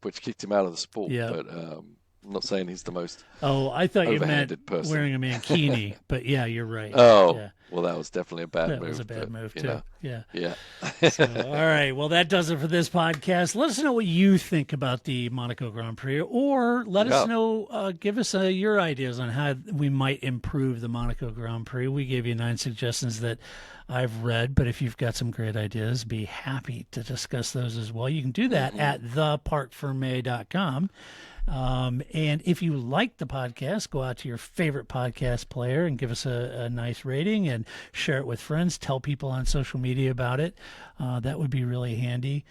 which kicked him out of the sport. Yeah. But I'm not saying he's the most. Oh, I thought you meant person. wearing a mankini, but yeah, you're right. Oh, yeah. Well, that was definitely a bad move. That was a bad move too. Yeah. So, all right. Well, that does it for this podcast. Let us know what you think about the Monaco Grand Prix, or let us know, give us your ideas on how we might improve the Monaco Grand Prix. We gave you 9 suggestions that I've read, but if you've got some great ideas, be happy to discuss those as well. You can do that at theparkformay.com. And if you like the podcast, go out to your favorite podcast player and give us a nice rating and share it with friends. Tell people on social media about it. That would be really handy.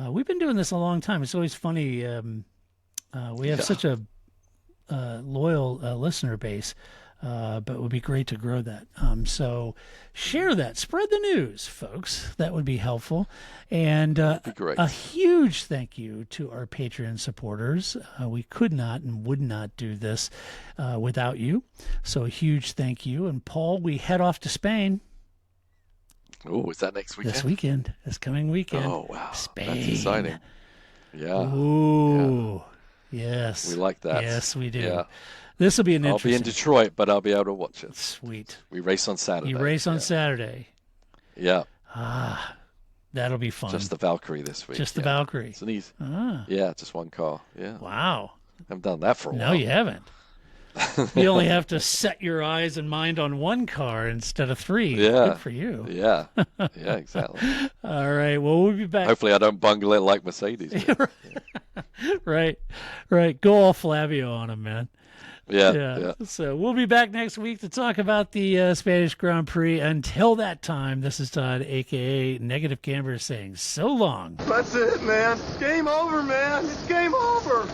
We've been doing this a long time. It's always funny. We have such a loyal listener base. But it would be great to grow that. So share that. Spread the news, folks. That would be helpful. And a huge thank you to our Patreon supporters. We could not and would not do this without you. So a huge thank you. And Paul, we head off to Spain. Oh, is that next weekend? This weekend. This coming weekend. Oh, wow. Spain. That's exciting. Yeah. Ooh. Yeah. Yes. We like that. Yes, we do. Yeah. This will be an I'll interesting. be in Detroit, but I'll be able to watch it. Sweet. We race on Saturday. You race on Saturday. Yeah. That'll be fun. Just the Valkyrie this week. Just the Valkyrie. It's an easy. Yeah, just one car. Yeah. Wow. I haven't done that for a while. No, you haven't. You only have to set your eyes and mind on one car instead of 3. Yeah. Good for you. Yeah. Yeah, exactly. All right. Well, we'll be back. Hopefully I don't bungle it like Mercedes. Right. Go all Flavio on him, man. Yeah. So we'll be back next week to talk about the Spanish Grand Prix. Until that time, this is Todd, a.k.a. Negative Camber, saying so long. That's it, man. Game over, man. It's game over.